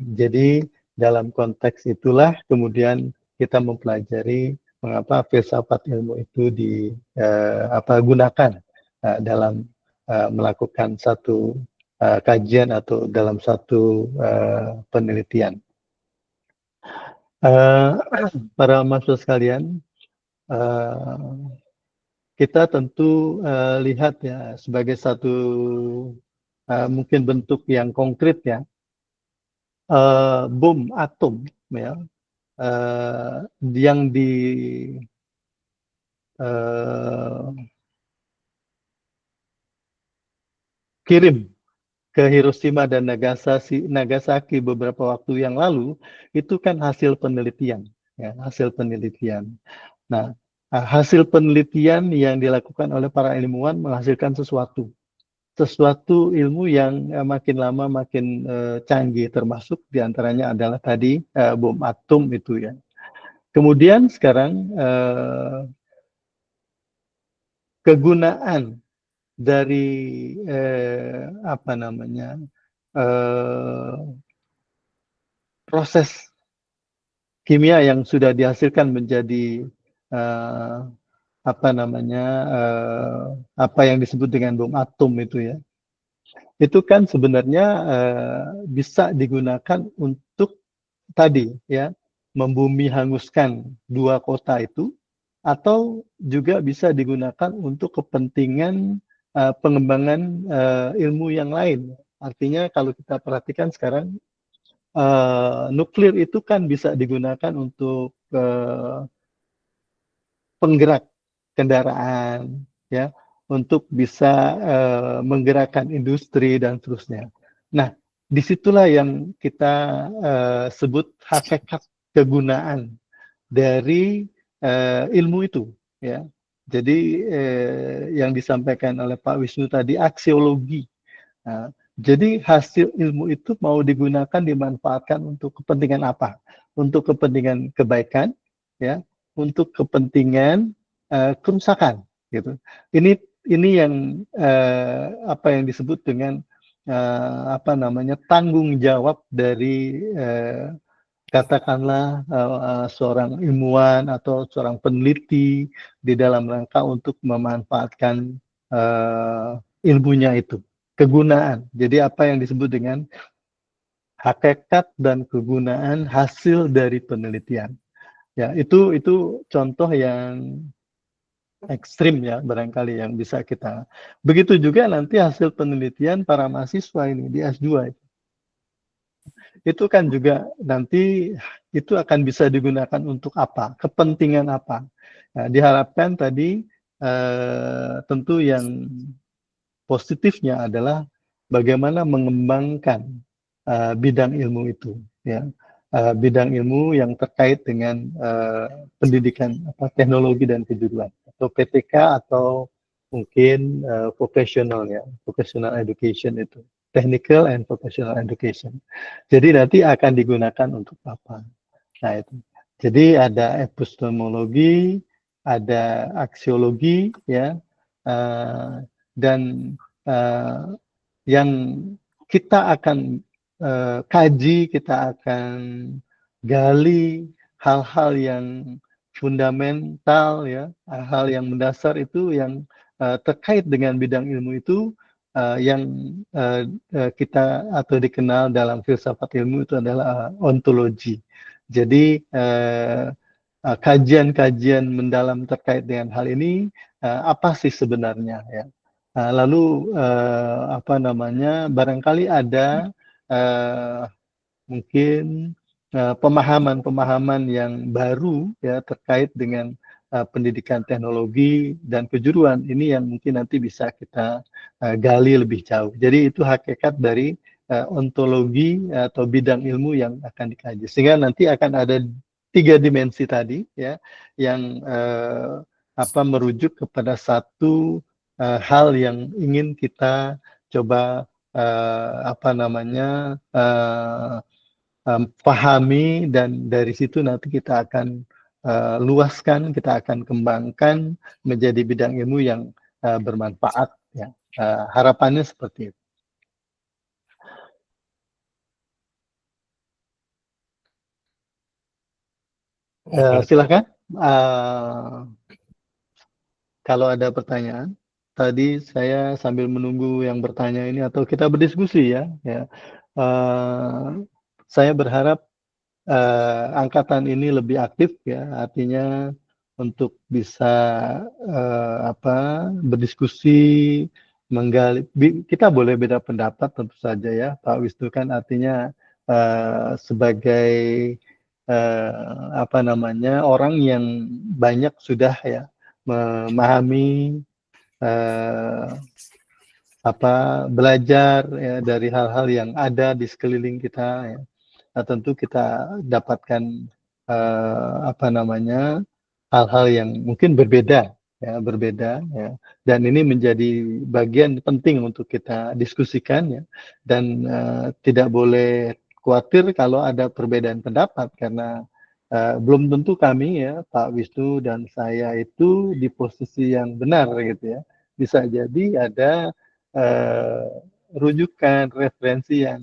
Jadi dalam konteks itulah kemudian kita mempelajari mengapa filsafat ilmu itu digunakan dalam melakukan satu kajian atau dalam satu penelitian. Para mahasiswa sekalian, kita tentu lihat ya sebagai satu mungkin bentuk yang konkret ya, bom atom ya, yang kirim ke Hiroshima dan Nagasaki beberapa waktu yang lalu, itu kan hasil penelitian, ya, hasil penelitian. Nah, hasil penelitian yang dilakukan oleh para ilmuwan menghasilkan sesuatu ilmu yang makin lama makin canggih, termasuk diantaranya adalah tadi bom atom itu ya. Kemudian sekarang kegunaan dari apa namanya proses kimia yang sudah dihasilkan menjadi apa namanya apa yang disebut dengan bom atom itu ya, itu kan sebenarnya bisa digunakan untuk tadi ya, membumi hanguskan dua kota itu, atau juga bisa digunakan untuk kepentingan pengembangan ilmu yang lain. Artinya kalau kita perhatikan sekarang nuklir itu kan bisa digunakan untuk penggerak kendaraan, ya, untuk bisa menggerakkan industri dan seterusnya. Nah, disitulah yang kita sebut hakikat kegunaan dari ilmu itu, ya. Jadi yang disampaikan oleh Pak Wisnu tadi aksiologi. Nah, jadi hasil ilmu itu mau digunakan, dimanfaatkan untuk kepentingan apa? Untuk kepentingan kebaikan, ya, untuk kepentingan kerusakan, gitu. Ini yang apa yang disebut dengan apa namanya tanggung jawab dari katakanlah seorang ilmuwan atau seorang peneliti di dalam rangka untuk memanfaatkan ilmunya itu, kegunaan. Jadi apa yang disebut dengan hakikat dan kegunaan hasil dari penelitian. Ya, itu contoh yang ekstrim ya barangkali yang bisa kita. Begitu juga nanti hasil penelitian para mahasiswa ini di S2 itu kan juga nanti itu akan bisa digunakan untuk apa? Kepentingan apa? Nah, diharapkan tadi tentu yang positifnya adalah bagaimana mengembangkan bidang ilmu itu, ya, bidang ilmu yang terkait dengan pendidikan teknologi dan kejuruan atau PTK atau mungkin vocational ya, vocational education itu, technical and vocational education. Jadi nanti akan digunakan untuk apa? Nah itu. Jadi ada epistemologi, ada aksiologi, ya, dan yang kita akan kaji, kita akan gali hal-hal yang fundamental ya, hal yang mendasar itu yang terkait dengan bidang ilmu itu yang kita atau dikenal dalam filsafat ilmu itu adalah ontologi. Jadi kajian-kajian mendalam terkait dengan hal ini apa sih sebenarnya ya. Lalu apa namanya barangkali ada mungkin pemahaman-pemahaman yang baru ya terkait dengan pendidikan teknologi dan kejuruan ini yang mungkin nanti bisa kita gali lebih jauh. Jadi itu hakikat dari ontologi atau bidang ilmu yang akan dikaji. Sehingga nanti akan ada 3 dimensi tadi ya yang apa merujuk kepada satu hal yang ingin kita coba apa namanya pahami, dan dari situ nanti kita akan luaskan, kita akan kembangkan menjadi bidang ilmu yang bermanfaat ya. Harapannya seperti itu. Silakan kalau ada pertanyaan. Tadi saya sambil menunggu yang bertanya ini atau kita berdiskusi ya. Saya berharap angkatan ini lebih aktif ya, artinya untuk bisa apa berdiskusi, menggali. Kita boleh beda pendapat tentu saja ya, Pak Wisnu kan artinya sebagai apa namanya orang yang banyak sudah ya memahami belajar ya, dari hal-hal yang ada di sekeliling kita ya. Nah, tentu kita dapatkan hal-hal yang mungkin berbeda ya, dan ini menjadi bagian penting untuk kita diskusikan ya, dan tidak boleh khawatir kalau ada perbedaan pendapat, karena belum tentu kami ya, Pak Wisnu dan saya itu di posisi yang benar gitu ya. Bisa jadi ada rujukan, referensi yang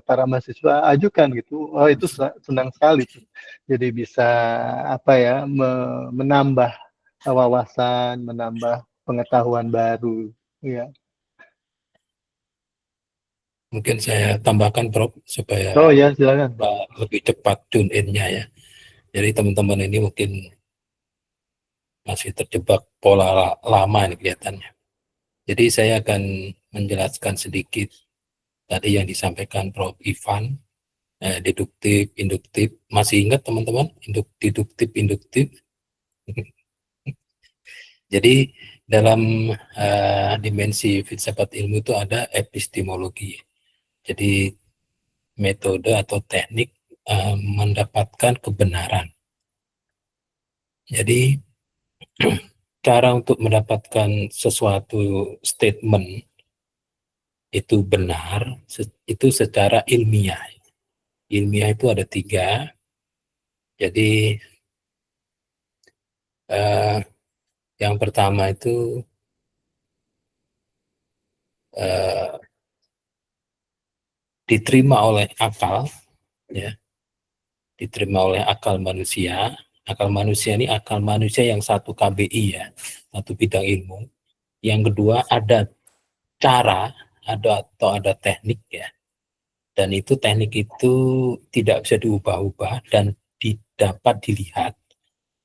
para mahasiswa ajukan gitu. Oh, itu senang sekali tuh. Jadi bisa menambah wawasan, menambah pengetahuan baru. Ya. Mungkin saya tambahkan, Prof, supaya Oh ya, silakan. lebih cepat tune in-nya ya. Jadi teman-teman ini mungkin masih terjebak pola lama ini kelihatannya. Jadi saya akan menjelaskan sedikit tadi yang disampaikan Prof. Ivan, deduktif, induktif. Masih ingat teman-teman, deduktif, induktif? Jadi dalam dimensi filsafat ilmu itu ada epistemologi. Jadi metode atau teknik mendapatkan kebenaran. Jadi cara untuk mendapatkan sesuatu statement itu benar, itu secara ilmiah. Ilmiah itu ada 3. Jadi yang pertama itu diterima oleh akal, ya, diterima oleh akal manusia. Akal manusia ini akal manusia yang 1 KBI ya, 1 bidang ilmu. Yang kedua ada cara, ada teknik ya, dan itu teknik itu tidak bisa diubah-ubah dan dapat dilihat.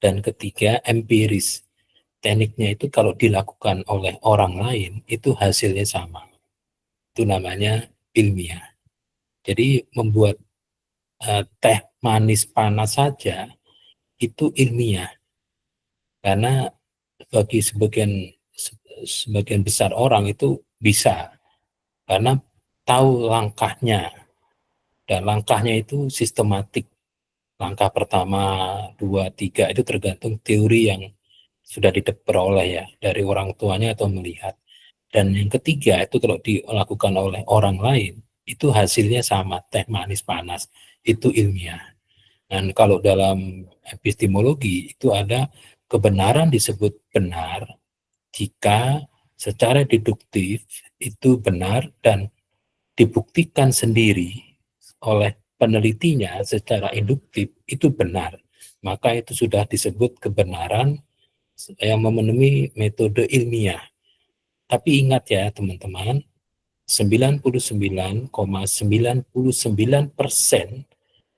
Dan ketiga empiris, tekniknya itu kalau dilakukan oleh orang lain itu hasilnya sama, itu namanya ilmiah. Jadi membuat teh manis panas saja itu ilmiah, karena bagi sebagian besar orang itu bisa, karena tahu langkahnya, dan langkahnya itu sistematik. Langkah pertama, 2, 3 itu tergantung teori yang sudah diperoleh ya dari orang tuanya atau melihat. Dan yang ketiga itu kalau dilakukan oleh orang lain itu hasilnya sama, teh manis panas, itu ilmiah. Dan kalau dalam epistemologi itu ada kebenaran disebut benar jika secara deduktif itu benar dan dibuktikan sendiri oleh penelitinya secara induktif itu benar, maka itu sudah disebut kebenaran yang memenuhi metode ilmiah. Tapi ingat ya teman-teman, 99,99%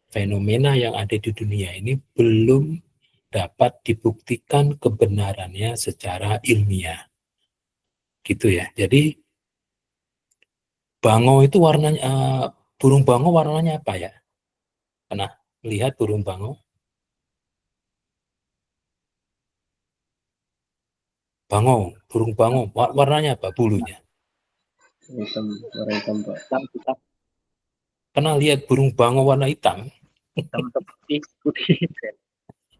fenomena yang ada di dunia ini belum dapat dibuktikan kebenarannya secara ilmiah. Gitu ya. Jadi bango itu warnanya, burung bango warnanya apa ya? Pernah lihat burung bango? Burung bango, warnanya apa bulunya? Hitam, warna hitam, Pak. Hitam. Pernah lihat burung bango warna hitam? Hitam putih.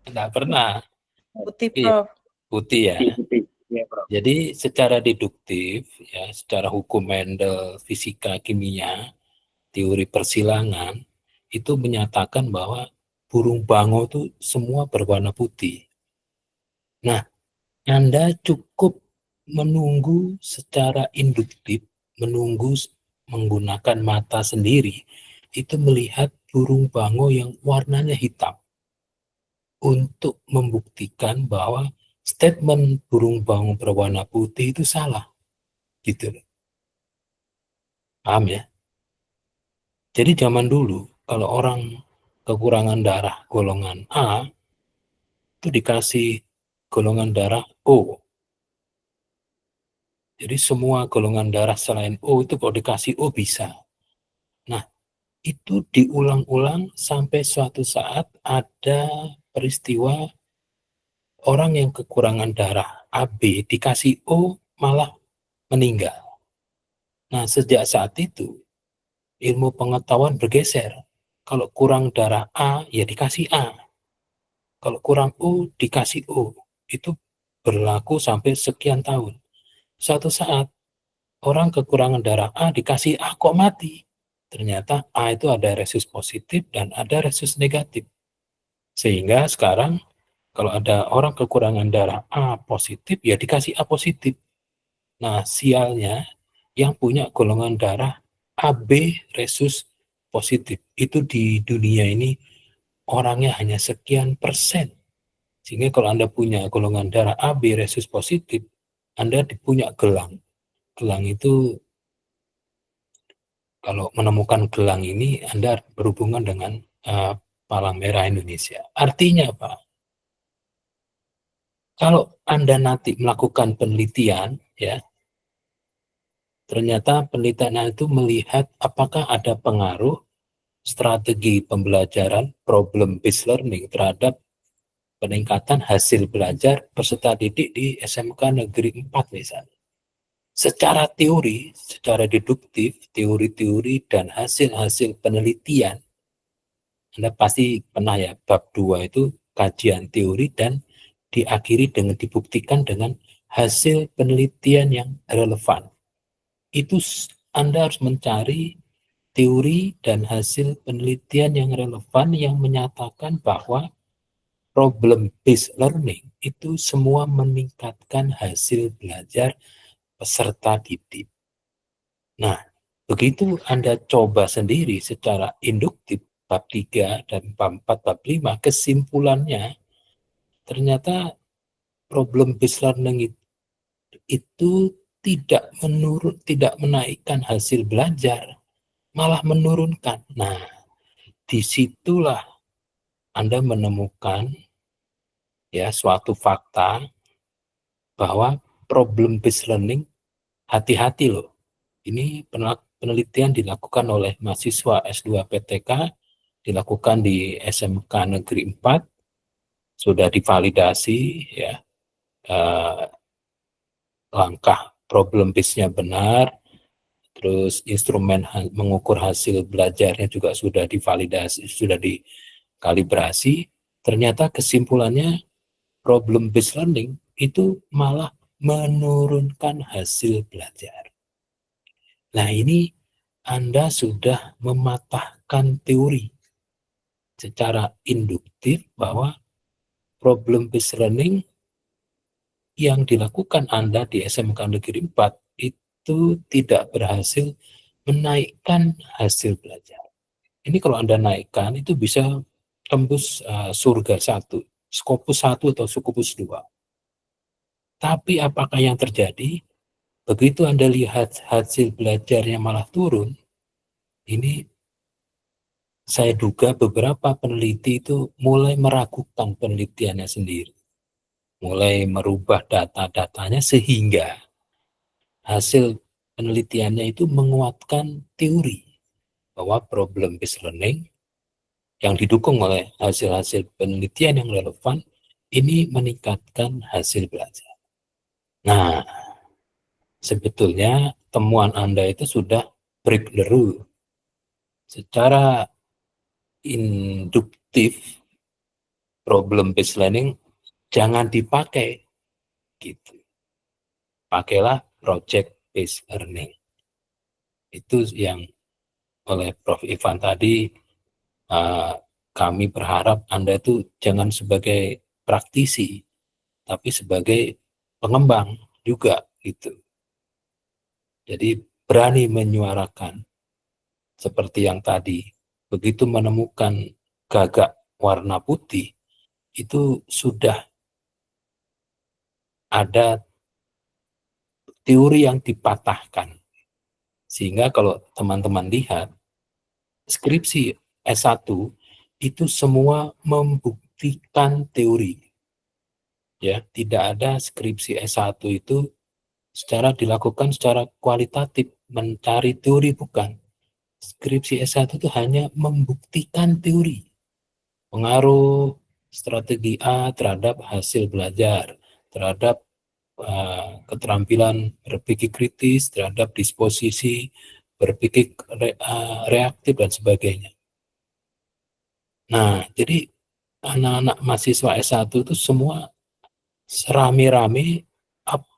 Tidak pernah. Putih, Prof. Putih ya. Putih. Ya, Prof. Jadi secara deduktif, ya, secara hukum Mendel, fisika, kimia, teori persilangan, itu menyatakan bahwa burung bango itu semua berwarna putih. Nah, Anda cukup menunggu secara induktif, menunggu menggunakan mata sendiri, itu melihat burung bango yang warnanya hitam, untuk membuktikan bahwa statement burung bango berwarna putih itu salah. Gitu. Paham ya? Jadi zaman dulu, kalau orang kekurangan darah golongan A, itu dikasih golongan darah O. Jadi semua golongan darah selain O itu kalau dikasih O bisa. Nah, itu diulang-ulang sampai suatu saat ada peristiwa orang yang kekurangan darah AB dikasih O malah meninggal. Nah, sejak saat itu, ilmu pengetahuan bergeser. Kalau kurang darah A, ya dikasih A. Kalau kurang U, dikasih U. Itu berlaku sampai sekian tahun. Suatu saat, orang kekurangan darah A dikasih A kok mati. Ternyata A itu ada resus positif dan ada resus negatif. Sehingga sekarang kalau ada orang kekurangan darah A positif, ya dikasih A positif. Nah, sialnya yang punya golongan darah AB resus positif. Itu di dunia ini orangnya hanya sekian persen. Sehingga kalau Anda punya golongan darah AB resus positif, Anda punya gelang. Gelang itu, kalau menemukan gelang ini, Anda berhubungan dengan Palang Merah Indonesia. Artinya apa? Kalau Anda nanti melakukan penelitian, ya, ternyata penelitian itu melihat apakah ada pengaruh strategi pembelajaran problem-based learning terhadap peningkatan hasil belajar peserta didik di SMK Negeri 4 misalnya. Secara teori, secara deduktif, teori-teori dan hasil-hasil penelitian, Anda pasti pernah ya, bab 2 itu kajian teori dan diakhiri dengan dibuktikan dengan hasil penelitian yang relevan. Itu Anda harus mencari teori dan hasil penelitian yang relevan yang menyatakan bahwa problem-based learning itu semua meningkatkan hasil belajar peserta didik. Nah, begitu Anda coba sendiri secara induktif bab 3 dan bab 4, bab 5, kesimpulannya ternyata problem-based learning itu tidak menaikkan hasil belajar, malah menurunkan. Nah, disitulah Anda menemukan ya suatu fakta bahwa problem-based learning, hati-hati loh. Ini penelitian dilakukan oleh mahasiswa S2 PTK, dilakukan di SMK Negeri 4, sudah divalidasi ya, langkah problem base-nya benar, terus instrumen mengukur hasil belajarnya juga sudah divalidasi, sudah dikalibrasi. Ternyata kesimpulannya problem based learning itu malah menurunkan hasil belajar. Nah, ini Anda sudah mematahkan teori secara induktif bahwa problem based learning yang dilakukan Anda di SMK Negeri 4 itu tidak berhasil menaikkan hasil belajar. Ini kalau Anda naikkan, itu bisa tembus surga 1, Scopus 1 atau Scopus 2. Tapi apakah yang terjadi? Begitu Anda lihat hasil belajarnya malah turun, ini saya duga beberapa peneliti itu mulai meragukan penelitiannya sendiri. Mulai merubah data-datanya sehingga hasil penelitiannya itu menguatkan teori bahwa problem based learning yang didukung oleh hasil-hasil penelitian yang relevan ini meningkatkan hasil belajar. Nah, sebetulnya temuan Anda itu sudah break the rule. Secara induktif, problem based learning jangan dipakai gitu. Pakailah project based learning. Itu yang oleh Prof. Ivan tadi, kami berharap Anda itu jangan sebagai praktisi, tapi sebagai pengembang juga gitu. Jadi berani menyuarakan seperti yang tadi. Begitu menemukan gagak warna putih, itu sudah ada teori yang dipatahkan. Sehingga kalau teman-teman lihat, skripsi S1 itu semua membuktikan teori. Ya, tidak ada skripsi S1 itu dilakukan secara kualitatif, mencari teori, bukan. Skripsi S1 itu hanya membuktikan teori. Pengaruh strategi A terhadap hasil belajar, terhadap keterampilan berpikir kritis terhadap disposisi, berpikir reaktif dan sebagainya. Nah, jadi anak-anak mahasiswa S1 itu semua serame-rame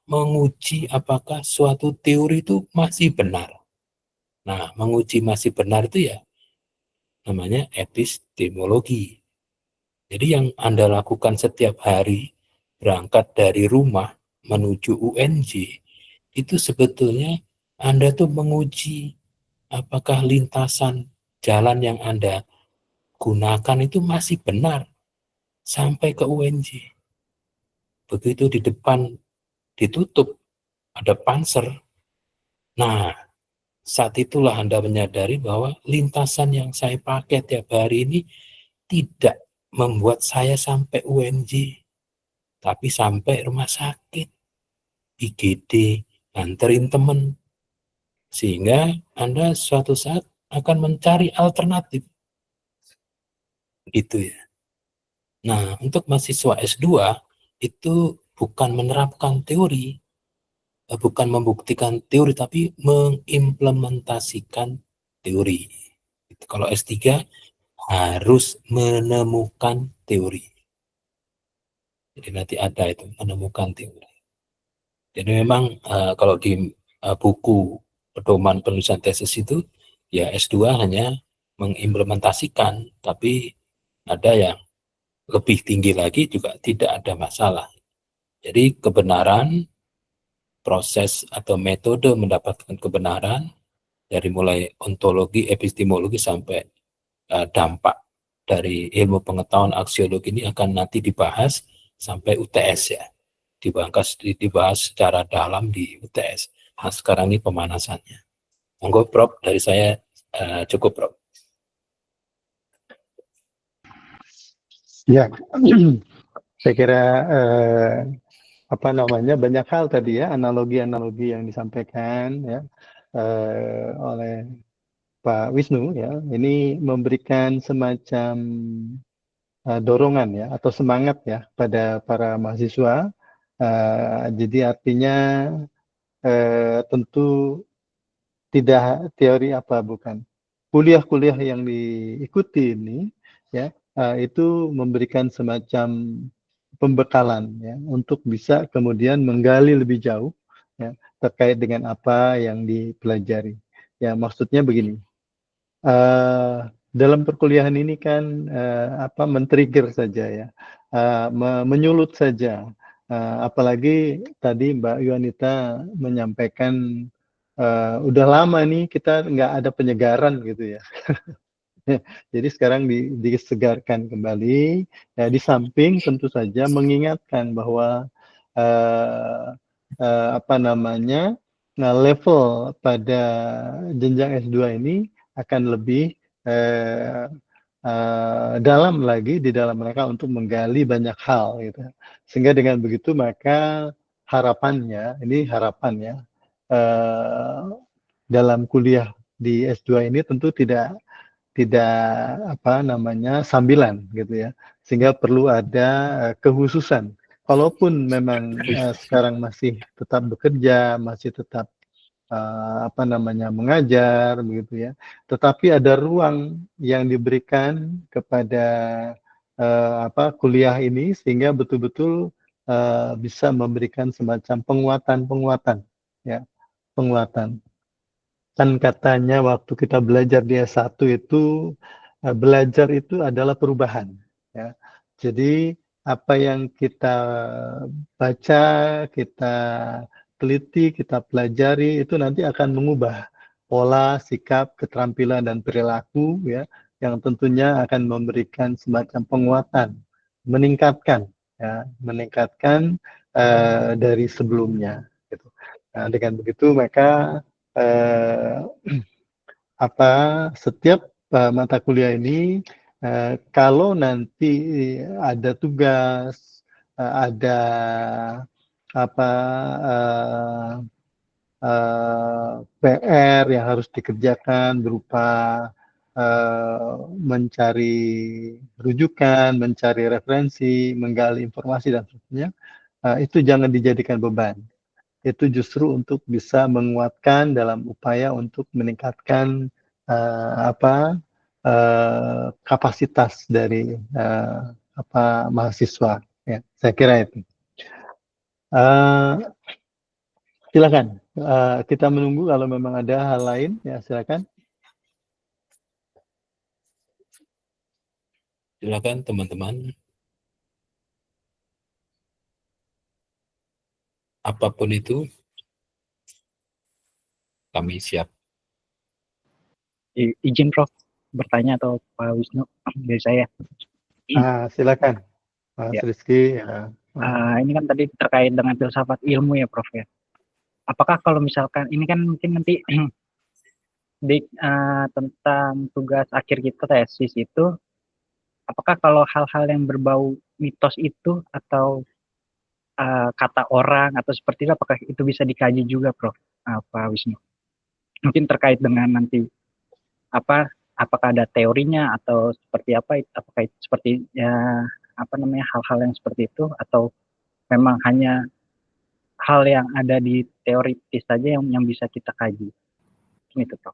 menguji apakah suatu teori itu masih benar. Nah, menguji masih benar itu ya namanya epistemologi. Jadi yang Anda lakukan setiap hari berangkat dari rumah menuju UNJ itu sebetulnya Anda tuh menguji apakah lintasan jalan yang Anda gunakan itu masih benar sampai ke UNJ. Begitu di depan ditutup, ada panser. Nah, saat itulah Anda menyadari bahwa lintasan yang saya pakai tiap hari ini tidak membuat saya sampai UNJ, tapi sampai rumah sakit, IGD, nganterin teman. Sehingga Anda suatu saat akan mencari alternatif. Gitu ya. Nah, untuk mahasiswa S2 itu bukan menerapkan teori, bukan membuktikan teori, tapi mengimplementasikan teori. Kalau S3 harus menemukan teori. Jadi nanti ada itu, menemukan teori. Jadi memang kalau di buku pedoman penulisan tesis itu, ya S2 hanya mengimplementasikan, tapi ada yang lebih tinggi lagi juga tidak ada masalah. Jadi kebenaran, proses atau metode mendapatkan kebenaran, dari mulai ontologi, epistemologi sampai dampak dari ilmu pengetahuan aksiologi ini akan nanti dibahas sampai UTS ya. Dibahas secara dalam di UTS. Nah, sekarang ini pemanasannya. Monggo Prof, dari saya cukup Prof. Ya, saya kira banyak hal tadi ya, analogi-analogi yang disampaikan ya oleh Pak Wisnu ya, ini memberikan semacam dorongan ya atau semangat ya pada para mahasiswa. Jadi artinya tentu tidak teori apa bukan kuliah-kuliah yang diikuti ini ya itu memberikan semacam pembekalan ya untuk bisa kemudian menggali lebih jauh ya terkait dengan apa yang dipelajari. Ya maksudnya begini, dalam perkuliahan ini kan men-trigger saja ya, menyulut saja, apalagi tadi Mbak Yuanita menyampaikan udah lama nih kita nggak ada penyegaran gitu ya. Jadi sekarang disegarkan kembali, ya, di samping tentu saja mengingatkan bahwa level pada jenjang S2 ini akan lebih dalam lagi di dalam mereka untuk menggali banyak hal gitu. Sehingga dengan begitu maka harapannya, ini harapannya dalam kuliah di S2 ini tentu tidak sambilan gitu ya, sehingga perlu ada kehususan. Kalaupun memang sekarang masih tetap bekerja, masih tetap mengajar begitu ya, tetapi ada ruang yang diberikan kepada kuliah ini sehingga betul-betul bisa memberikan semacam penguatan ya, penguatan. Kan katanya waktu kita belajar di S1 itu belajar itu adalah perubahan ya. Jadi apa yang kita baca, kita teliti, kita pelajari itu nanti akan mengubah pola, sikap, keterampilan dan perilaku ya yang tentunya akan memberikan semacam penguatan, meningkatkan dari sebelumnya gitu. Nah, dengan begitu maka setiap mata kuliah ini kalau nanti ada tugas, ada PR yang harus dikerjakan berupa mencari rujukan, mencari referensi, menggali informasi dan sebagainya, itu jangan dijadikan beban. Itu justru untuk bisa menguatkan dalam upaya untuk meningkatkan kapasitas dari mahasiswa. Ya, saya kira itu. Silakan. Kita menunggu kalau memang ada hal lain, ya silakan. Silakan teman-teman. Apapun itu, kami siap. Izin Prof bertanya atau Pak Wisnu dari saya. Silakan, Mas Rizky. Ini kan tadi terkait dengan filsafat ilmu ya Prof ya. Apakah kalau misalkan ini kan mungkin nanti tentang tugas akhir kita tesis itu, apakah kalau hal-hal yang berbau mitos itu atau kata orang atau seperti itu, apakah itu bisa dikaji juga Prof? Pak Wisnu? Mungkin terkait dengan nanti apakah ada teorinya atau seperti apa? Apakah itu seperti hal-hal yang seperti itu atau memang hanya hal yang ada di teoritis saja yang bisa kita kaji? Itu Prof.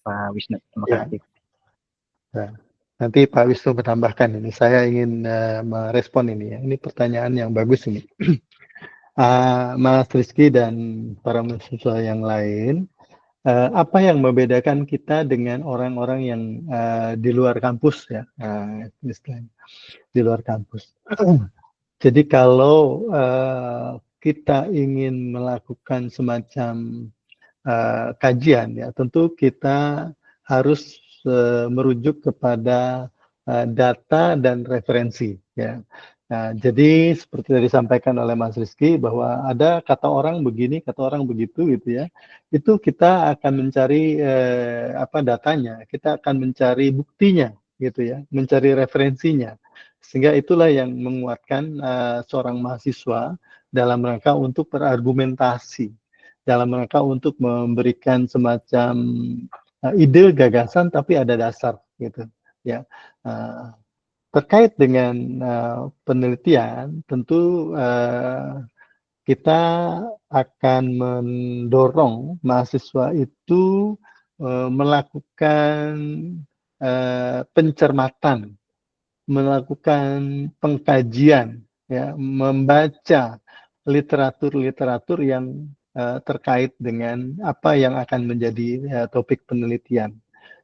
Pak Wisnu, terima kasih. Ya. Nanti Pak Wisnu menambahkan ini. Saya ingin merespon ini ya. Ini pertanyaan yang bagus ini. Mas Rizky dan para mahasiswa yang lain, apa yang membedakan kita dengan orang-orang yang di luar kampus ya, di luar kampus. Jadi kalau kita ingin melakukan semacam kajian ya, tentu kita harus merujuk kepada data dan referensi ya. Nah, jadi seperti yang disampaikan oleh Mas Rizky bahwa ada kata orang begini, kata orang begitu gitu ya. Itu kita akan mencari datanya, kita akan mencari buktinya gitu ya, mencari referensinya. Sehingga itulah yang menguatkan seorang mahasiswa dalam rangka untuk berargumentasi, dalam rangka untuk memberikan semacam ide gagasan tapi ada dasar gitu ya. Terkait dengan penelitian tentu kita akan mendorong mahasiswa itu melakukan pencermatan, melakukan pengkajian ya, membaca literatur-literatur yang terkait dengan apa yang akan menjadi topik penelitian.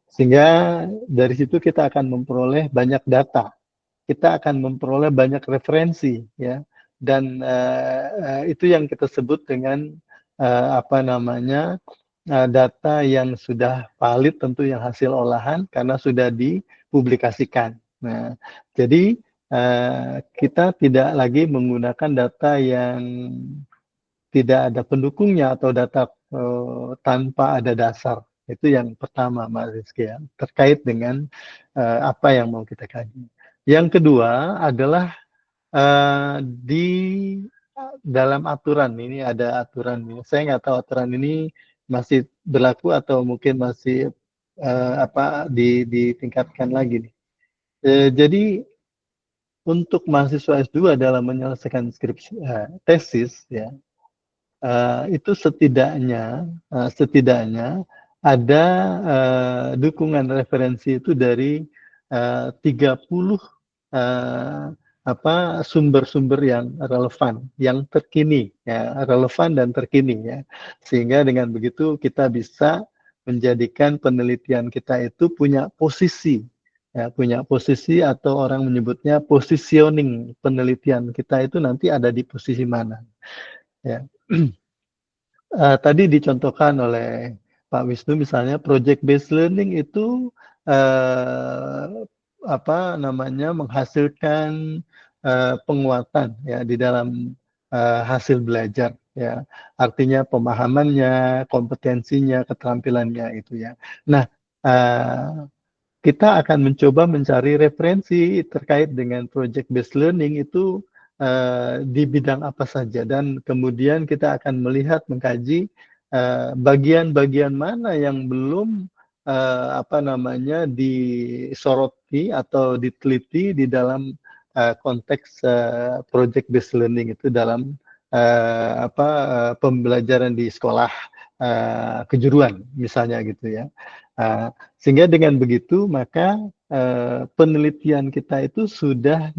Sehingga dari situ kita akan memperoleh banyak data, kita akan memperoleh banyak referensi, ya, dan itu yang kita sebut dengan data yang sudah valid, tentu yang hasil olahan karena sudah dipublikasikan. Nah, jadi kita tidak lagi menggunakan data yang tidak ada pendukungnya atau data tanpa ada dasar. Itu yang pertama, Mas Rizky, ya, terkait dengan apa yang mau kita kaji. Yang kedua adalah di dalam aturan ini ada aturan. Saya nggak tahu aturan ini masih berlaku atau mungkin masih ditingkatkan lagi nih. Jadi untuk mahasiswa S2 dalam menyelesaikan skripsi tesis ya, itu setidaknya ada dukungan referensi itu dari 30 sumber-sumber yang relevan, yang terkini, ya, relevan dan terkini, ya, sehingga dengan begitu kita bisa menjadikan penelitian kita itu punya posisi, ya, punya posisi atau orang menyebutnya positioning penelitian kita itu nanti ada di posisi mana, ya. Tadi dicontohkan oleh Pak Wisnu misalnya project based learning itu menghasilkan penguatan ya di dalam hasil belajar ya, artinya pemahamannya, kompetensinya, keterampilannya itu ya. Nah, kita akan mencoba mencari referensi terkait dengan project based learning itu di bidang apa saja, dan kemudian kita akan melihat, mengkaji bagian-bagian mana yang belum disoroti atau diteliti di dalam konteks project based learning itu dalam pembelajaran di sekolah kejuruan misalnya gitu ya. Sehingga dengan begitu maka penelitian kita itu sudah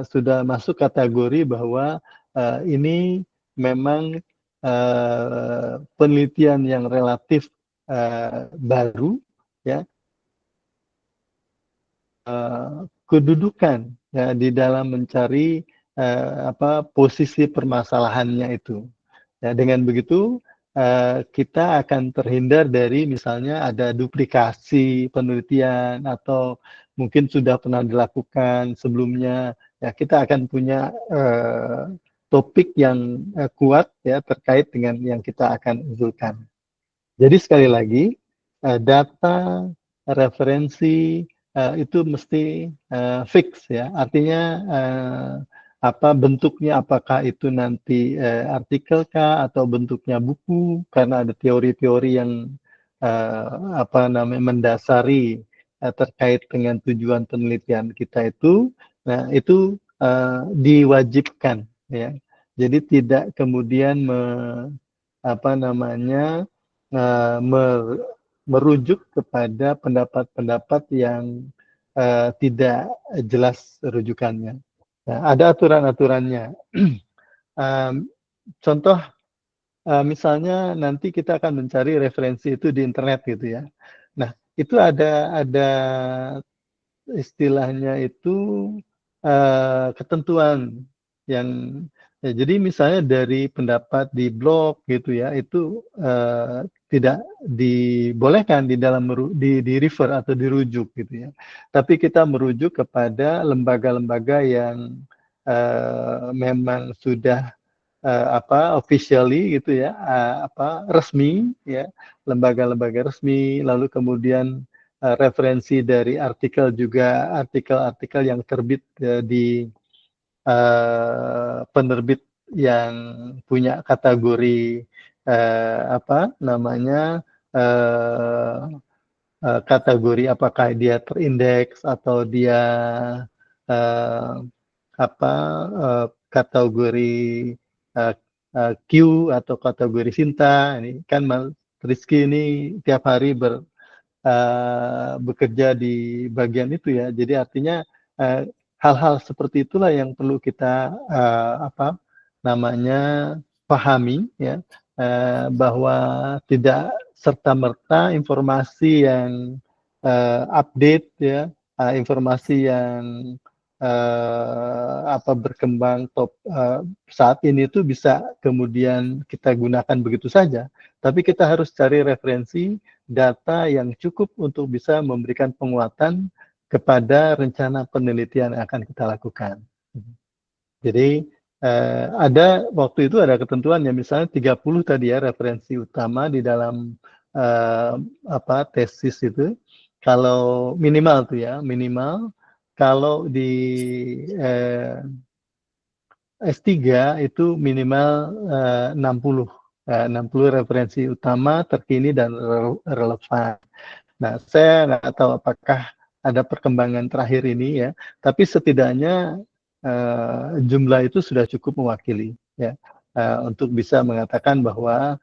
sudah masuk kategori bahwa ini memang penelitian yang relatif baru ya, kedudukan ya di dalam mencari posisi permasalahannya itu. Ya, dengan begitu kita akan terhindar dari misalnya ada duplikasi penelitian atau mungkin sudah pernah dilakukan sebelumnya. Ya, kita akan punya topik yang kuat ya terkait dengan yang kita akan usulkan. Jadi sekali lagi data referensi itu mesti fix ya. Artinya bentuknya, apakah itu nanti artikel kah atau bentuknya buku, karena ada teori-teori yang mendasari terkait dengan tujuan penelitian kita itu. Nah, itu diwajibkan ya. Jadi tidak kemudian merujuk kepada pendapat-pendapat yang tidak jelas rujukannya. Nah, ada aturan-aturannya. Contoh, misalnya nanti kita akan mencari referensi itu di internet gitu ya. Nah, itu ada istilahnya itu ketentuan yang ya, jadi misalnya dari pendapat di blog gitu ya, itu tidak dibolehkan di dalam di refer atau dirujuk gitu ya. Tapi kita merujuk kepada lembaga-lembaga yang memang sudah officially gitu ya, resmi ya, lembaga-lembaga resmi, lalu kemudian referensi dari artikel juga, artikel-artikel yang terbit di penerbit yang punya kategori kategori apakah dia terindeks atau dia kategori Q atau kategori Sinta. Ini kan Mas Rizky ini tiap hari bekerja di bagian itu ya. Jadi artinya hal-hal seperti itulah yang perlu kita pahami ya, bahwa tidak serta-merta informasi yang update ya, informasi yang berkembang saat ini itu bisa kemudian kita gunakan begitu saja, tapi kita harus cari referensi data yang cukup untuk bisa memberikan penguatan kepada rencana penelitian yang akan kita lakukan. Jadi ada waktu itu ada ketentuan ya, misalnya 30 tadi ya referensi utama di dalam tesis itu, kalau minimal tuh ya, minimal kalau di S3 itu minimal 60 referensi utama terkini dan relevan. Nah, saya nggak tahu apakah ada perkembangan terakhir ini ya, tapi setidaknya jumlah itu sudah cukup mewakili ya, untuk bisa mengatakan bahwa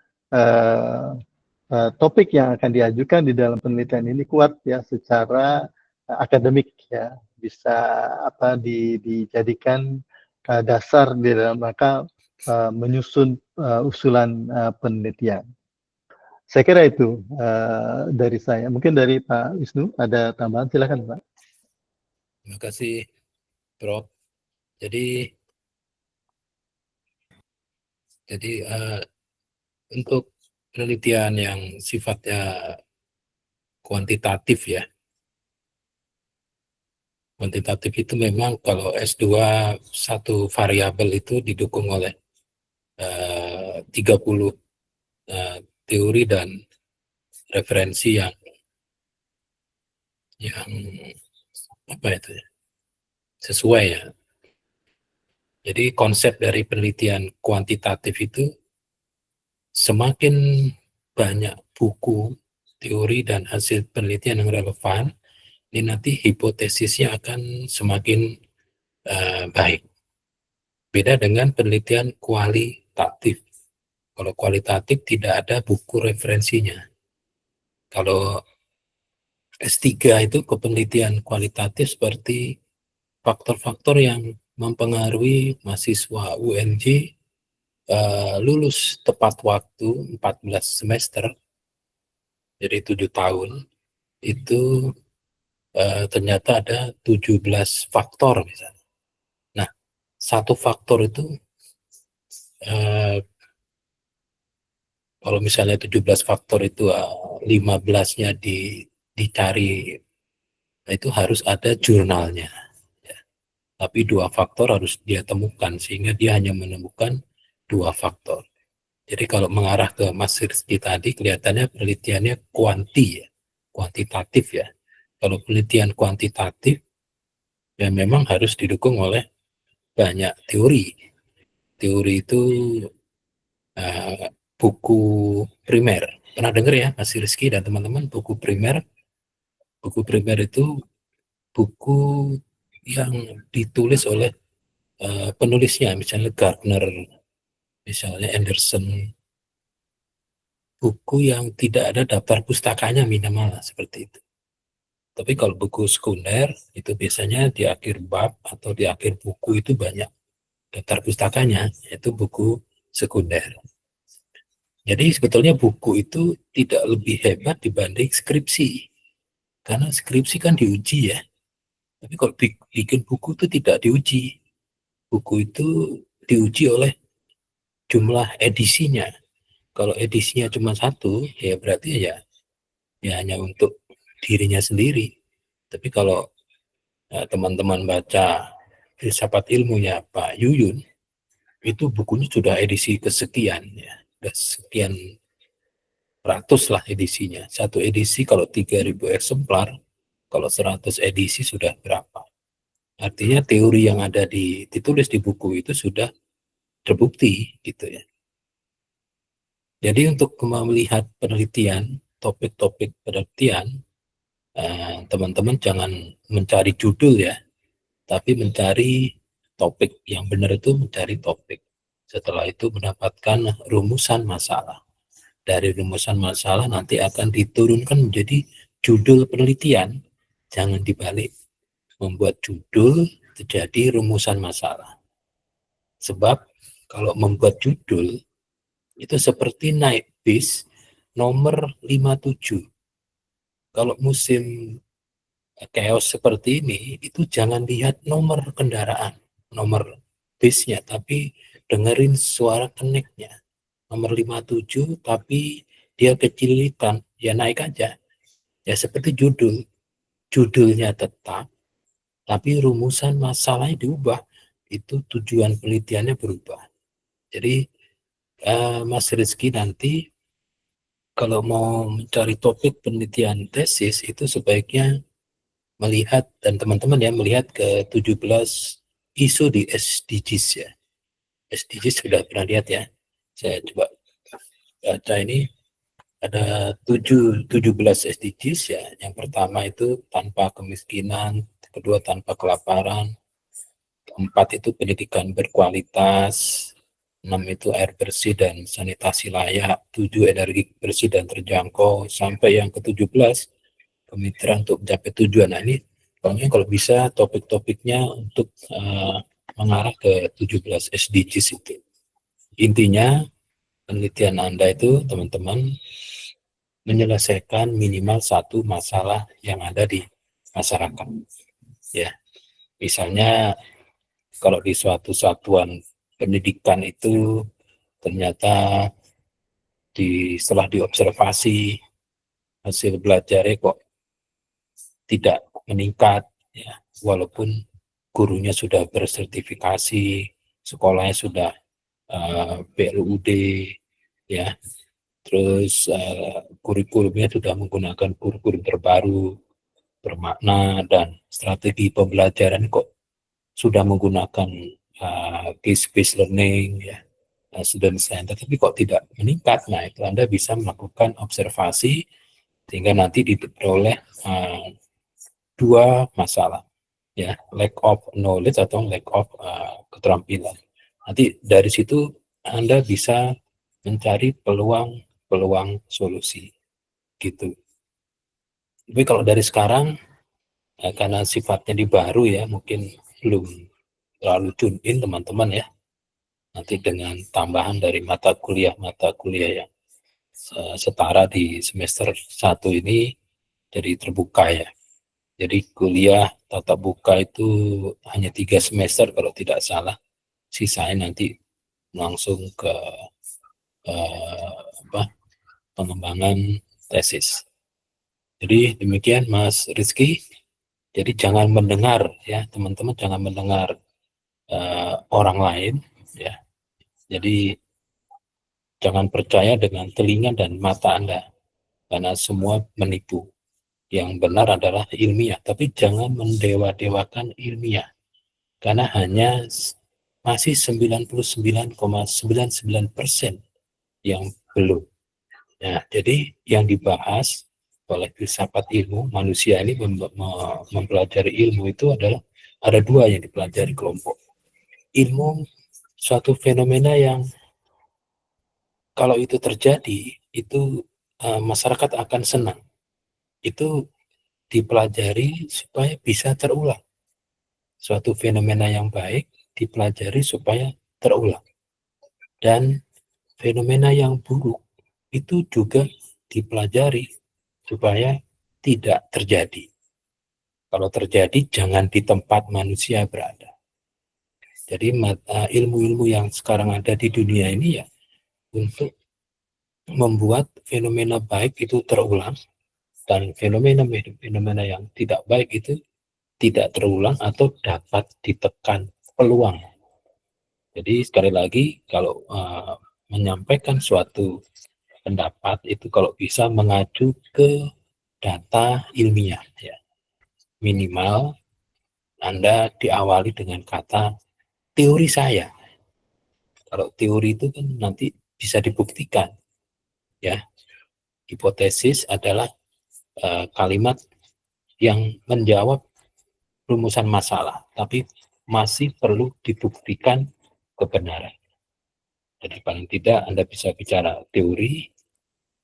topik yang akan diajukan di dalam penelitian ini kuat ya secara akademik ya, bisa dijadikan dasar di dalam rangka menyusun usulan penelitian. Saya kira itu dari saya. Mungkin dari Pak Wisnu ada tambahan, silakan Pak. Terima kasih Prof. Jadi untuk penelitian yang sifatnya kuantitatif ya, kuantitatif itu memang kalau S2 satu variabel itu didukung oleh 30 teori dan referensi yang sesuai ya. Jadi konsep dari penelitian kuantitatif itu semakin banyak buku, teori dan hasil penelitian yang relevan, ini nanti hipotesisnya akan semakin baik. Beda dengan penelitian kualitatif. Kalau kualitatif tidak ada buku referensinya. Kalau S3 itu kepenelitian kualitatif seperti faktor-faktor yang mempengaruhi mahasiswa UNJ lulus tepat waktu 14 semester, jadi 7 tahun, itu ternyata ada 17 faktor misalnya. Nah, satu faktor itu kalau misalnya 17 faktor itu 15-nya dicari, itu harus ada jurnalnya. Ya. Tapi 2 faktor harus dia temukan, sehingga dia hanya menemukan 2 faktor. Jadi kalau mengarah ke Mas Rizky tadi, kelihatannya penelitiannya kuantitatif ya. Kalau penelitian kuantitatif, ya memang harus didukung oleh banyak teori. Teori itu buku primer. Pernah dengar ya Mas Rizky dan teman-teman, buku primer? Buku primer itu buku yang ditulis oleh penulisnya, misalnya Gardner, misalnya Anderson, buku yang tidak ada daftar pustakanya minimal seperti itu. Tapi kalau buku sekunder itu biasanya di akhir bab atau di akhir buku itu banyak daftar pustakanya, yaitu buku sekunder. Jadi sebetulnya buku itu tidak lebih hebat dibanding skripsi, karena skripsi kan diuji ya. Tapi kalau bikin buku itu tidak diuji. Buku itu diuji oleh jumlah edisinya. Kalau edisinya cuma 1, ya berarti ya hanya untuk dirinya sendiri. Tapi kalau teman-teman baca Filsafat Ilmunya Pak Yuyun, itu bukunya sudah edisi kesekian ya. Sudah sekian ratus lah edisinya. Satu edisi kalau 3.000 eksemplar, kalau 100 edisi sudah berapa? Artinya teori yang ada ditulis di buku itu sudah terbukti gitu ya. Jadi untuk melihat penelitian, topik-topik penelitian, teman-teman jangan mencari judul ya, tapi mencari topik. Yang benar itu mencari topik. Setelah itu mendapatkan rumusan masalah. Dari rumusan masalah nanti akan diturunkan menjadi judul penelitian. Jangan dibalik. Membuat judul jadi rumusan masalah. Sebab kalau membuat judul itu seperti naik bis nomor 57. Kalau musim chaos seperti ini, itu jangan lihat nomor kendaraan, nomor bisnya, tapi dengerin suara keneknya. Nomor 57, tapi dia kecilitan, ya naik aja. Ya seperti judul. Judulnya tetap, tapi rumusan masalahnya diubah. Itu tujuan penelitiannya berubah. Jadi Mas Rizky nanti kalau mau mencari topik penelitian tesis itu sebaiknya melihat, dan teman-teman ya melihat ke 17 isu di SDGs ya. SDGs sudah pernah lihat ya. Saya coba baca ini, ada 17 SDGs ya. Yang pertama itu tanpa kemiskinan, kedua tanpa kelaparan, keempat itu pendidikan berkualitas, 6 itu air bersih dan sanitasi layak, 7 energi bersih dan terjangkau, sampai yang ke-17 kemitraan untuk mencapai tujuan. Nah ini kalau bisa topik-topiknya untuk mengarah ke 17 SDGs itu. Intinya penelitian Anda itu teman-teman menyelesaikan minimal satu masalah yang ada di masyarakat. Ya, misalnya kalau di suatu satuan pendidikan itu ternyata setelah diobservasi hasil belajarnya kok tidak meningkat ya, walaupun gurunya sudah bersertifikasi, sekolahnya sudah PLUD ya, terus kurikulumnya sudah menggunakan kurikulum terbaru bermakna dan strategi pembelajaran kok sudah menggunakan case-based learning ya, student center, tapi kok tidak meningkat. Nah itu Anda bisa melakukan observasi sehingga nanti diperoleh dua masalah, ya, lack of knowledge atau lack of keterampilan. Nanti dari situ Anda bisa mencari peluang solusi, gitu. Tapi kalau dari sekarang, karena sifatnya di baru ya, mungkin belum terlalu tune in teman-teman ya. Nanti dengan tambahan dari mata kuliah yang setara di semester 1 ini jadi terbuka ya. Jadi kuliah tatap muka itu hanya 3 semester kalau tidak salah. Sisanya nanti langsung ke pengembangan tesis. Jadi demikian Mas Rizky. Jadi jangan mendengar ya teman-teman, jangan mendengar orang lain ya. Jadi jangan percaya dengan telinga dan mata Anda karena semua menipu. Yang benar adalah ilmiah, tapi jangan mendewa-dewakan ilmiah karena hanya masih 99,99% yang belum. Nah, jadi yang dibahas oleh filsafat ilmu manusia ini mempelajari ilmu itu adalah ada dua yang dipelajari kelompok. Ilmu suatu fenomena yang kalau itu terjadi itu masyarakat akan senang. Itu dipelajari supaya bisa terulang. Suatu fenomena yang baik dipelajari supaya terulang. Dan fenomena yang buruk itu juga dipelajari supaya tidak terjadi. Kalau terjadi, jangan di tempat manusia berada. Jadi ilmu-ilmu yang sekarang ada di dunia ini ya untuk membuat fenomena baik itu terulang dan fenomena yang tidak baik itu tidak terulang atau dapat ditekan peluang. Jadi sekali lagi kalau menyampaikan suatu pendapat itu kalau bisa mengacu ke data ilmiah ya. Minimal Anda diawali dengan kata teori saya. Kalau teori itu kan nanti bisa dibuktikan ya. Hipotesis adalah kalimat yang menjawab rumusan masalah, tapi masih perlu dibuktikan kebenaran. Jadi paling tidak Anda bisa bicara teori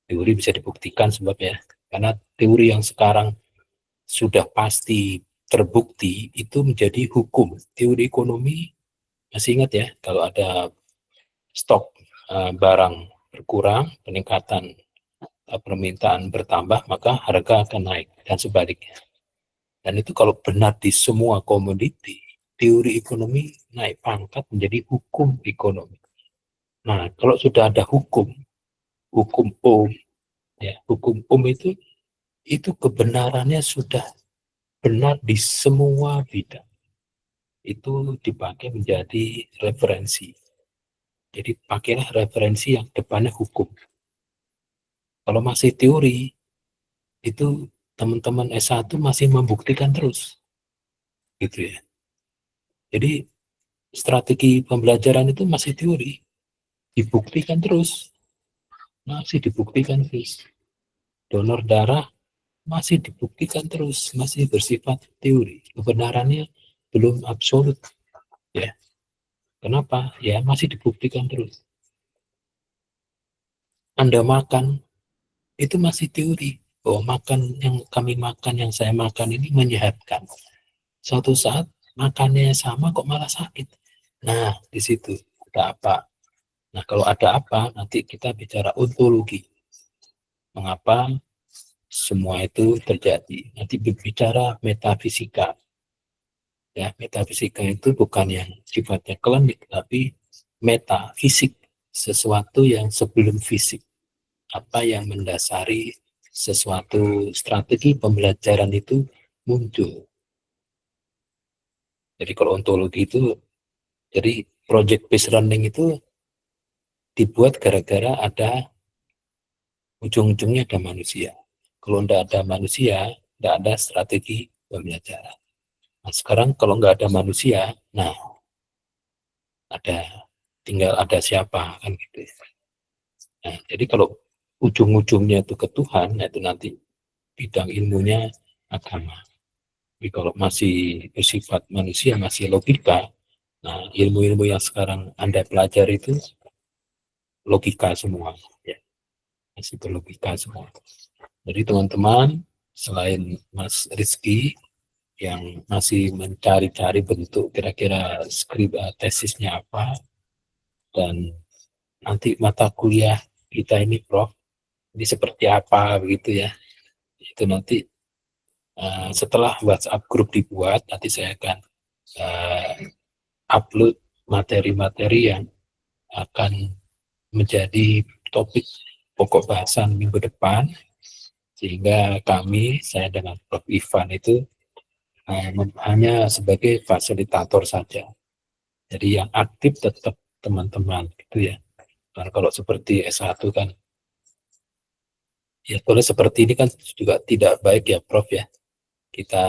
bisa dibuktikan sebabnya, karena teori yang sekarang sudah pasti terbukti itu menjadi hukum. Teori ekonomi, masih ingat ya, kalau ada stok barang berkurang, peningkatan permintaan bertambah, maka harga akan naik, dan sebaliknya. Dan itu kalau benar di semua komoditi, teori ekonomi naik pangkat menjadi hukum ekonomi. Nah, kalau sudah ada hukum Ohm, ya, hukum Ohm itu kebenarannya sudah benar di semua bidang. Itu dipakai menjadi referensi. Jadi pakailah referensi yang depannya hukum. Kalau masih teori, itu teman-teman S1 masih membuktikan terus. Gitu ya. Jadi strategi pembelajaran itu masih teori. Dibuktikan terus. Masih dibuktikan terus. Donor darah masih dibuktikan terus, masih bersifat teori. Kebenarannya belum absolut. Ya. Kenapa? Ya masih dibuktikan terus. Anda makan, itu masih teori. Oh, makan yang kami makan, yang saya makan ini menyehatkan. Suatu saat makannya sama kok malah sakit. Nah, di situ ada apa? Nah, kalau ada apa, nanti kita bicara ontologi. Mengapa semua itu terjadi? Nanti berbicara metafisika. Ya, metafisika itu bukan yang sifatnya klinik, tapi metafisik, sesuatu yang sebelum fisik. Apa yang mendasari sesuatu strategi pembelajaran itu muncul. Jadi kalau ontologi itu, jadi project based learning itu dibuat gara-gara ada ujung-ujungnya ada manusia. Kalau tidak ada manusia, tidak ada strategi pembelajaran. Nah, sekarang kalau nggak ada manusia, nah tinggal ada siapa kan gitu. Nah, jadi kalau ujung-ujungnya itu ke Tuhan, itu nanti bidang ilmunya agama. Tapi kalau masih bersifat manusia, masih logika, nah ilmu-ilmu yang sekarang Anda pelajari itu logika semua, ya, masih berlogika semua. Jadi teman-teman, selain Mas Rizky yang masih mencari-cari bentuk kira-kira skrip tesisnya apa, dan nanti mata kuliah kita ini Prof, ini seperti apa begitu ya, itu nanti setelah WhatsApp grup dibuat, nanti saya akan upload materi-materi yang akan menjadi topik pokok bahasan minggu depan, sehingga kami, saya dengan Prof Ivan itu hanya sebagai fasilitator saja. Jadi yang aktif tetap teman-teman gitu ya. Karena kalau seperti S1 kan, ya kalau seperti ini kan juga tidak baik ya Prof ya. Kita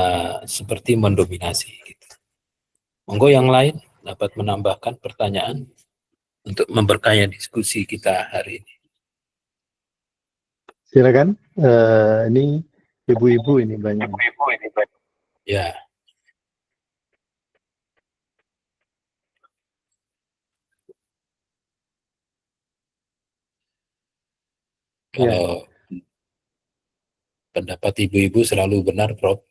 seperti mendominasi gitu. Monggo yang lain dapat menambahkan pertanyaan untuk memperkaya diskusi kita hari ini. Silakan. Ini ibu-ibu ini banyak. Ya. Kalau pendapat ibu-ibu selalu benar, Prof.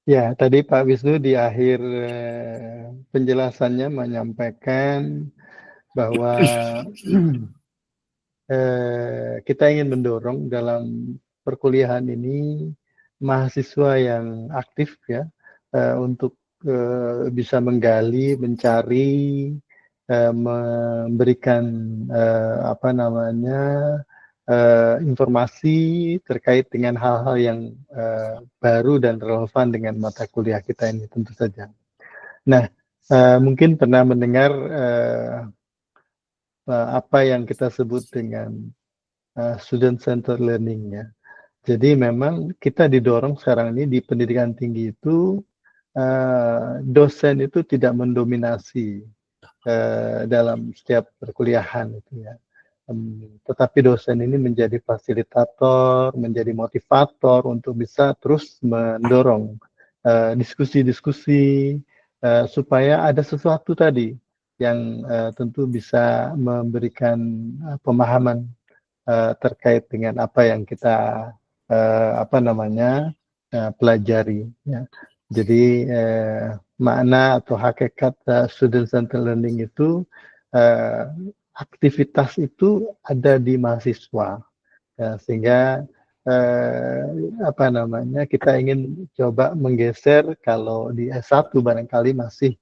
Ya, tadi Pak Wisnu di akhir penjelasannya menyampaikan bahwa kita ingin mendorong dalam perkuliahan ini mahasiswa yang aktif ya, untuk bisa menggali, mencari, memberikan informasi terkait dengan hal-hal yang baru dan relevan dengan mata kuliah kita ini tentu saja. Nah, mungkin pernah mendengar apa yang kita sebut dengan student centered learning ya. Jadi memang kita didorong sekarang ini di pendidikan tinggi itu dosen itu tidak mendominasi dalam setiap perkuliahan itu ya. Tetapi dosen ini menjadi fasilitator, menjadi motivator untuk bisa terus mendorong diskusi-diskusi supaya ada sesuatu tadi yang tentu bisa memberikan pemahaman terkait dengan apa yang kita pelajari. Ya. Jadi makna atau hakikat student centered learning itu aktivitas itu ada di mahasiswa, ya, sehingga kita ingin coba menggeser kalau di S1 barangkali masih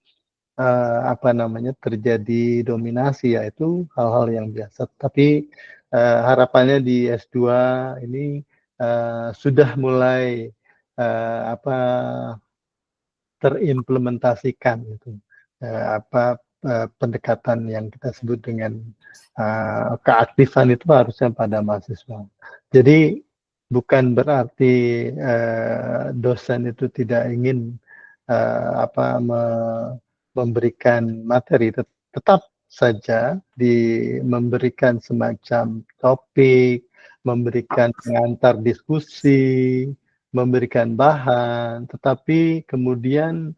terjadi dominasi, yaitu hal-hal yang biasa. Tapi harapannya di S2 ini sudah mulai terimplementasikan gitu. Pendekatan yang kita sebut dengan keaktifan itu harusnya pada mahasiswa. Jadi bukan berarti dosen itu tidak ingin memberikan materi, tetap saja memberikan semacam topik, memberikan pengantar diskusi, memberikan bahan, tetapi kemudian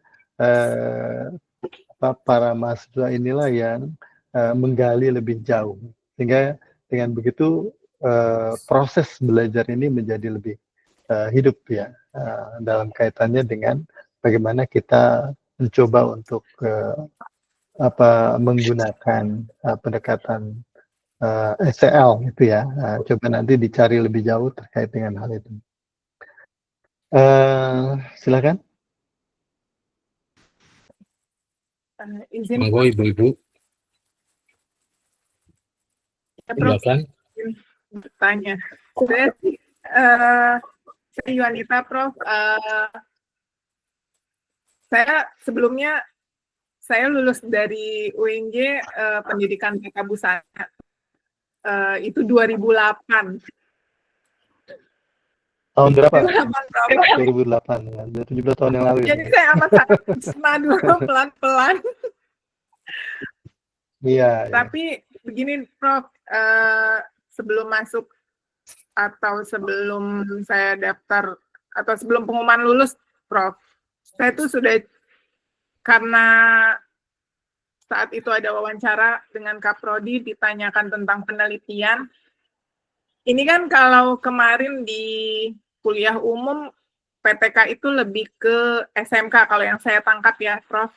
para mahasiswa inilah yang menggali lebih jauh, sehingga dengan begitu proses belajar ini menjadi lebih hidup ya, dalam kaitannya dengan bagaimana kita mencoba untuk menggunakan pendekatan SCL itu ya. Coba nanti dicari lebih jauh terkait dengan hal itu. Silakan. Izin Monggo ibu-ibu. Silakan. bertanya. Saya Yuanita, Prof. Saya sebelumnya saya lulus dari UNJ pendidikan tata busana itu 2008. Tahun berapa? 2008 ya, 17 tahun yang lalu. Jadi saya amat sangat dulu pelan-pelan. Iya. Tapi begini Prof, sebelum masuk atau sebelum saya daftar atau sebelum pengumuman lulus Prof, saya tuh sudah, karena saat itu ada wawancara dengan Kaprodi ditanyakan tentang penelitian. Ini kan kalau kemarin di kuliah umum PTK itu lebih ke SMK kalau yang saya tangkap ya Prof.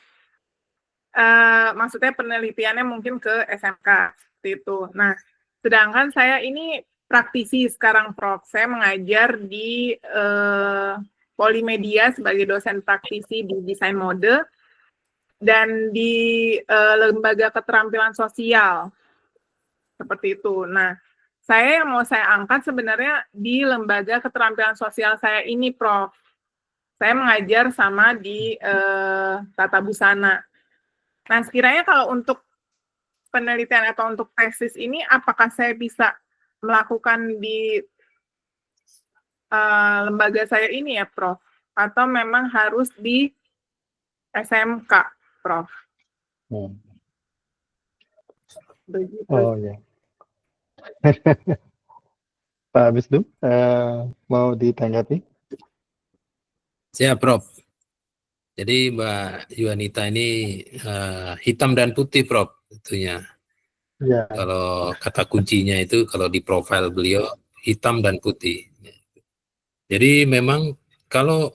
Maksudnya penelitiannya mungkin ke SMK seperti itu. Nah, sedangkan saya ini praktisi sekarang Prof. Saya mengajar di Polimedia sebagai dosen praktisi di desain mode dan di lembaga keterampilan sosial seperti itu. Nah, saya yang mau saya angkat sebenarnya di lembaga keterampilan sosial saya ini, Prof. Saya mengajar sama di Tata Busana. Nah, sekiranya kalau untuk penelitian atau untuk tesis ini, apakah saya bisa melakukan di lembaga saya ini ya, Prof? Atau memang harus di SMK, Prof? Begitu. Oh ya. Pak Wisnu, mau ditanggapi? Siap, Prof. Jadi Mbak Yuanita ini hitam dan putih, Prof. Tentunya. Ya. Kalau kata kuncinya itu kalau di profil beliau hitam dan putih. Jadi memang kalau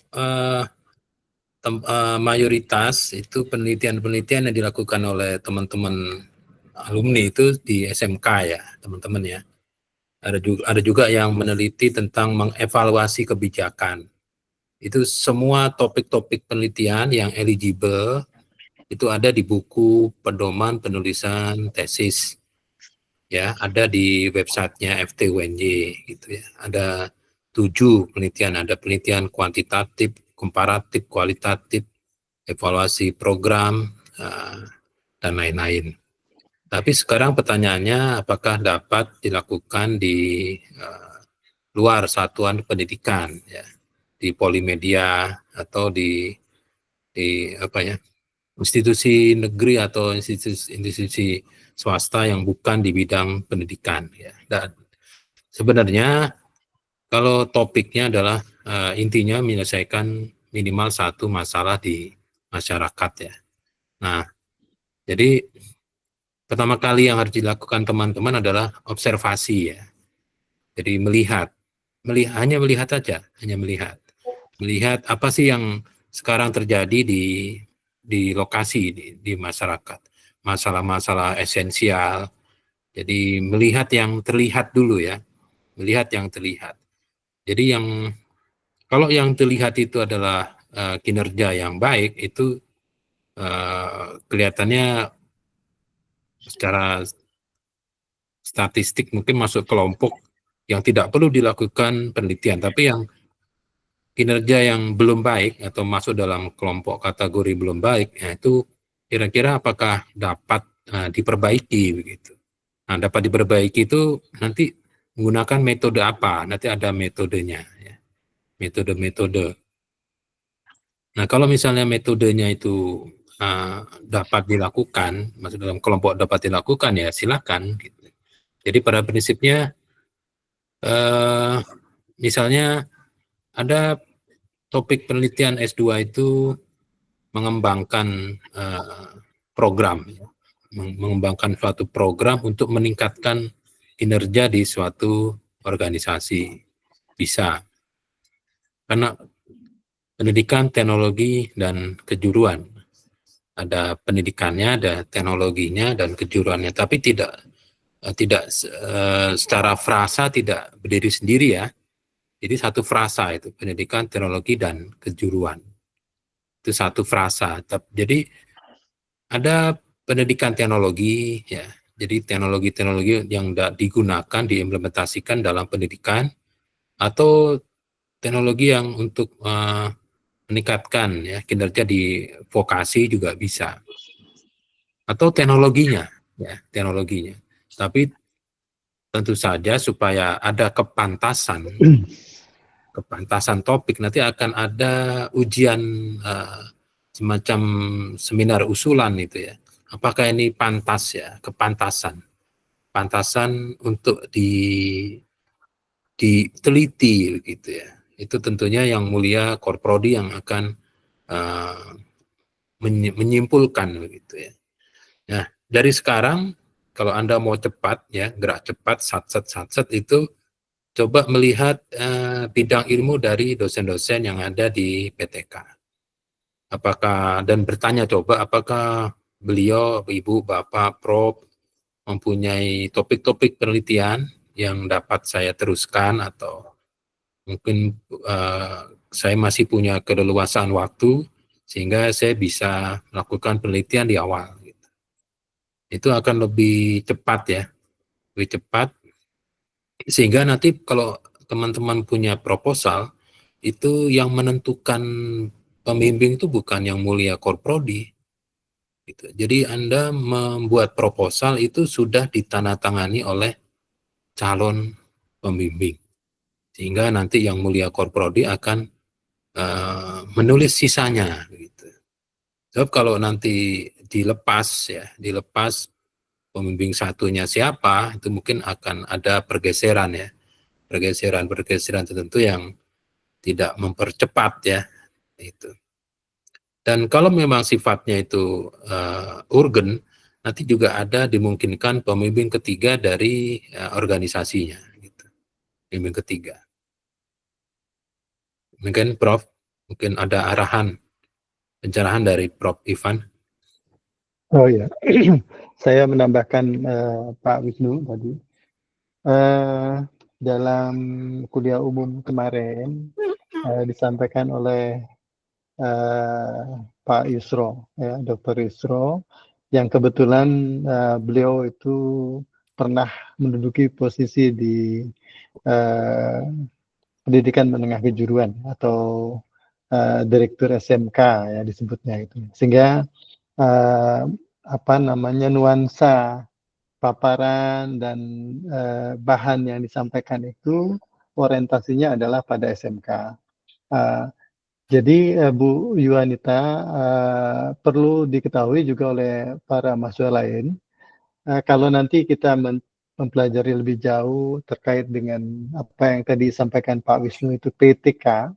mayoritas itu penelitian-penelitian yang dilakukan oleh teman-teman alumni itu di SMK ya, teman-teman ya. Ada juga yang meneliti tentang mengevaluasi kebijakan. Itu semua topik-topik penelitian yang eligible itu ada di buku pedoman penulisan tesis. Ya, ada di websitenya FTUNY gitu ya. Ada 7 penelitian, ada penelitian kuantitatif, komparatif, kualitatif, evaluasi program, dan lain-lain. Tapi sekarang pertanyaannya apakah dapat dilakukan di luar satuan pendidikan ya, di Polimedia atau di apa ya, institusi negeri atau institusi swasta yang bukan di bidang pendidikan ya. Dan sebenarnya kalau topiknya adalah intinya menyelesaikan minimal satu masalah di masyarakat ya. Nah, jadi pertama kali yang harus dilakukan teman-teman adalah observasi ya. Jadi hanya melihat saja, hanya melihat apa sih yang sekarang terjadi di lokasi di masyarakat, masalah-masalah esensial. Jadi melihat yang terlihat dulu ya, melihat yang terlihat. Jadi kalau yang terlihat itu adalah kinerja yang baik, itu kelihatannya secara statistik mungkin masuk kelompok yang tidak perlu dilakukan penelitian, tapi yang kinerja yang belum baik atau masuk dalam kelompok kategori belum baik, ya itu kira-kira apakah dapat diperbaiki begitu. Nah, dapat diperbaiki itu nanti menggunakan metode apa? Nanti ada metodenya, ya. Metode-metode. Nah, kalau misalnya metodenya itu dapat dilakukan, masuk dalam kelompok dapat dilakukan, ya silakan. Gitu. Jadi pada prinsipnya, misalnya ada topik penelitian S2 itu mengembangkan program, ya. Mengembangkan suatu program untuk meningkatkan kinerja di suatu organisasi. Bisa. Karena pendidikan, teknologi, dan kejuruan. Ada pendidikannya, ada teknologinya, dan kejuruannya. Tapi tidak secara frasa tidak berdiri sendiri ya. Jadi satu frasa itu, pendidikan, teknologi, dan kejuruan. Itu satu frasa. Jadi ada pendidikan teknologi ya. Jadi teknologi-teknologi yang digunakan, diimplementasikan dalam pendidikan, atau teknologi yang untuk meningkatkan ya kinerja di vokasi juga bisa. Atau teknologinya ya, teknologinya. Tapi tentu saja supaya ada kepantasan topik, nanti akan ada ujian semacam seminar usulan itu ya. apakah ini pantas ya, kepantasan untuk diteliti gitu ya. Itu tentunya yang mulia Korprodi yang akan menyimpulkan begitu ya. Nah, dari sekarang kalau Anda mau cepat ya, gerak cepat, sat itu coba melihat bidang ilmu dari dosen-dosen yang ada di PTK. Dan bertanya coba apakah beliau, Ibu, Bapak, Prof mempunyai topik-topik penelitian yang dapat saya teruskan, atau mungkin saya masih punya keleluasaan waktu sehingga saya bisa melakukan penelitian di awal. Gitu. Itu akan lebih cepat ya, lebih cepat. Sehingga nanti kalau teman-teman punya proposal, itu yang menentukan pembimbing itu bukan yang mulia Korprodi. Gitu. Jadi Anda membuat proposal itu sudah ditandatangani oleh calon pembimbing. Sehingga nanti yang mulia Korprodi akan menulis sisanya. Gitu. Sebab kalau nanti dilepas pembimbing satunya siapa, itu mungkin akan ada pergeseran ya. Pergeseran tertentu yang tidak mempercepat ya. Itu. Dan kalau memang sifatnya itu urgen, nanti juga ada dimungkinkan pembimbing ketiga dari organisasinya. Gitu. Pembimbing ketiga. Mungkin Prof, mungkin ada pencerahan dari Prof Ivan. Oh ya, saya menambahkan Pak Wisnu tadi. Dalam kuliah umum kemarin disampaikan oleh Pak Yusro, ya, Dr. Yusro, yang kebetulan beliau itu pernah menduduki posisi di pendidikan menengah kejuruan atau direktur SMK ya disebutnya itu, sehingga nuansa paparan dan bahan yang disampaikan itu orientasinya adalah pada SMK. Jadi Bu Yuanita perlu diketahui juga oleh para mahasiswa lain, kalau nanti kita mempelajari lebih jauh terkait dengan apa yang tadi disampaikan Pak Wisnu itu PTK,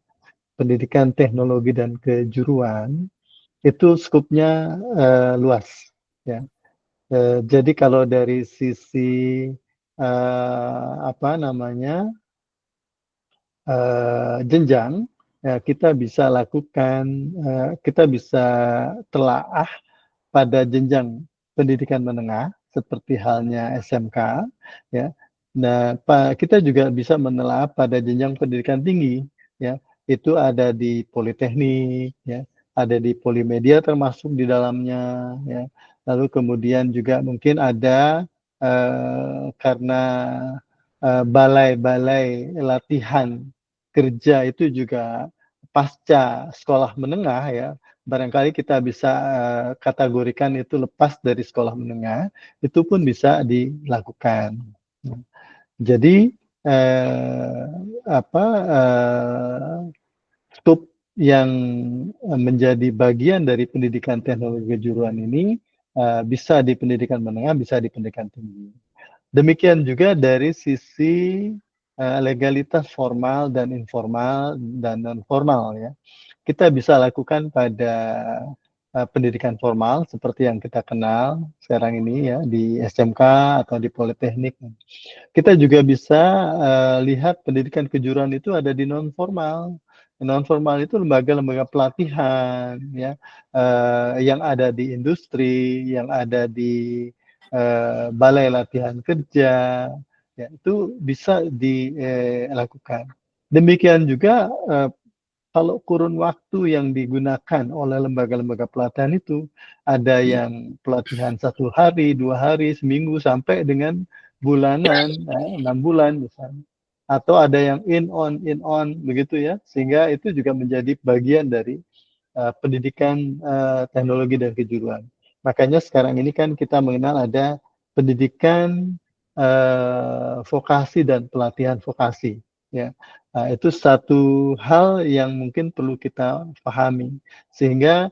Pendidikan Teknologi dan Kejuruan, itu skupnya luas. Ya. Jadi kalau dari sisi jenjang, ya, kita bisa lakukan, kita bisa telaah pada jenjang pendidikan menengah seperti halnya SMK, ya. Nah, kita juga bisa menelaah pada jenjang pendidikan tinggi, ya. Itu ada di Politeknik, ya, ada di Polimedia termasuk di dalamnya, ya. Lalu kemudian juga mungkin ada karena balai-balai latihan kerja itu juga pasca sekolah menengah, ya. Barangkali kita bisa kategorikan itu lepas dari sekolah menengah, itu pun bisa dilakukan. Jadi skop yang menjadi bagian dari pendidikan teknologi kejuruan ini bisa di pendidikan menengah, bisa di pendidikan tinggi. Demikian juga dari sisi legalitas formal dan informal dan non formal ya. Kita bisa lakukan pada pendidikan formal seperti yang kita kenal sekarang ini ya di SMK atau di Politeknik. Kita juga bisa lihat pendidikan kejuruan itu ada di non formal. Non formal itu lembaga-lembaga pelatihan ya yang ada di industri, yang ada di balai latihan kerja, ya itu bisa dilakukan. Demikian juga kalau kurun waktu yang digunakan oleh lembaga-lembaga pelatihan itu ada yang pelatihan 1 hari, 2 hari, seminggu sampai dengan bulanan, 6 bulan misalnya. Atau ada yang in on begitu ya, sehingga itu juga menjadi bagian dari pendidikan teknologi dan kejuruan. Makanya sekarang ini kan kita mengenal ada pendidikan vokasi dan pelatihan vokasi. Ya, itu satu hal yang mungkin perlu kita pahami, sehingga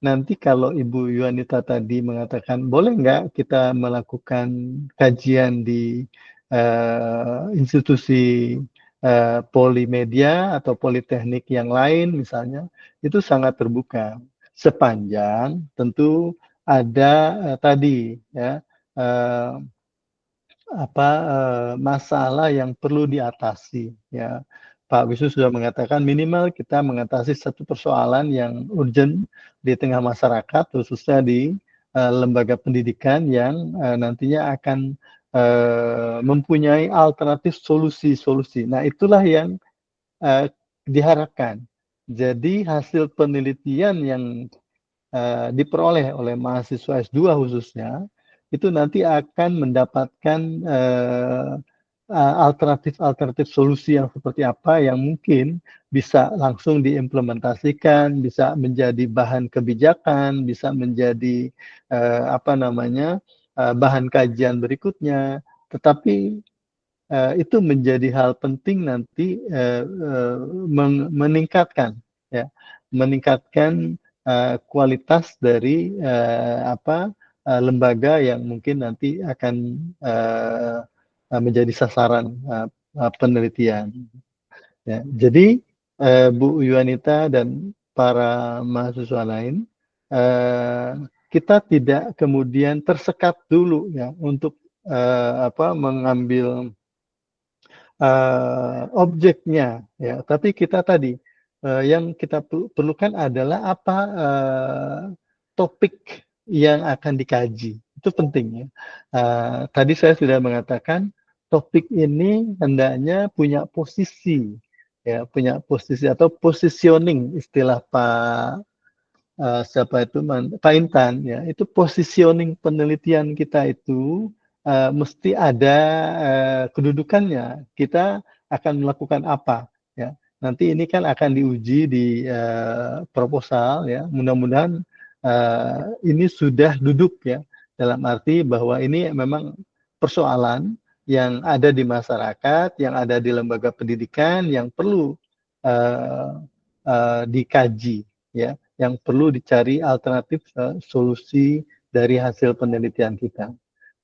nanti kalau Ibu Yuanita tadi mengatakan boleh nggak kita melakukan kajian di institusi polimedia atau politeknik yang lain misalnya, itu sangat terbuka sepanjang tentu ada tadi ya masalah yang perlu diatasi ya. Pak Wisnu sudah mengatakan minimal kita mengatasi satu persoalan yang urgent di tengah masyarakat, khususnya di lembaga pendidikan yang nantinya akan mempunyai alternatif solusi-solusi. Nah, itulah yang diharapkan. Jadi hasil penelitian yang diperoleh oleh mahasiswa S2 khususnya, itu nanti akan mendapatkan alternatif-alternatif solusi yang seperti apa yang mungkin bisa langsung diimplementasikan, bisa menjadi bahan kebijakan, bisa menjadi bahan kajian berikutnya. Tetapi itu menjadi hal penting nanti meningkatkan kualitas dari lembaga yang mungkin nanti akan menjadi sasaran penelitian. Ya, jadi Bu Yuanita dan para mahasiswa lain, kita tidak kemudian tersekat dulu ya untuk mengambil objeknya ya, tapi kita tadi yang kita perlukan adalah apa topik yang akan dikaji, itu penting ya. Tadi saya sudah mengatakan topik ini hendaknya punya posisi ya, punya posisi atau positioning istilah Pak Intan ya, itu positioning penelitian kita itu mesti ada kedudukannya. Kita akan melakukan apa ya. Nanti ini kan akan diuji di proposal ya. Mudah-mudahan ini sudah duduk ya, dalam arti bahwa ini memang persoalan yang ada di masyarakat, yang ada di lembaga pendidikan, yang perlu dikaji ya, yang perlu dicari alternatif solusi dari hasil penelitian kita.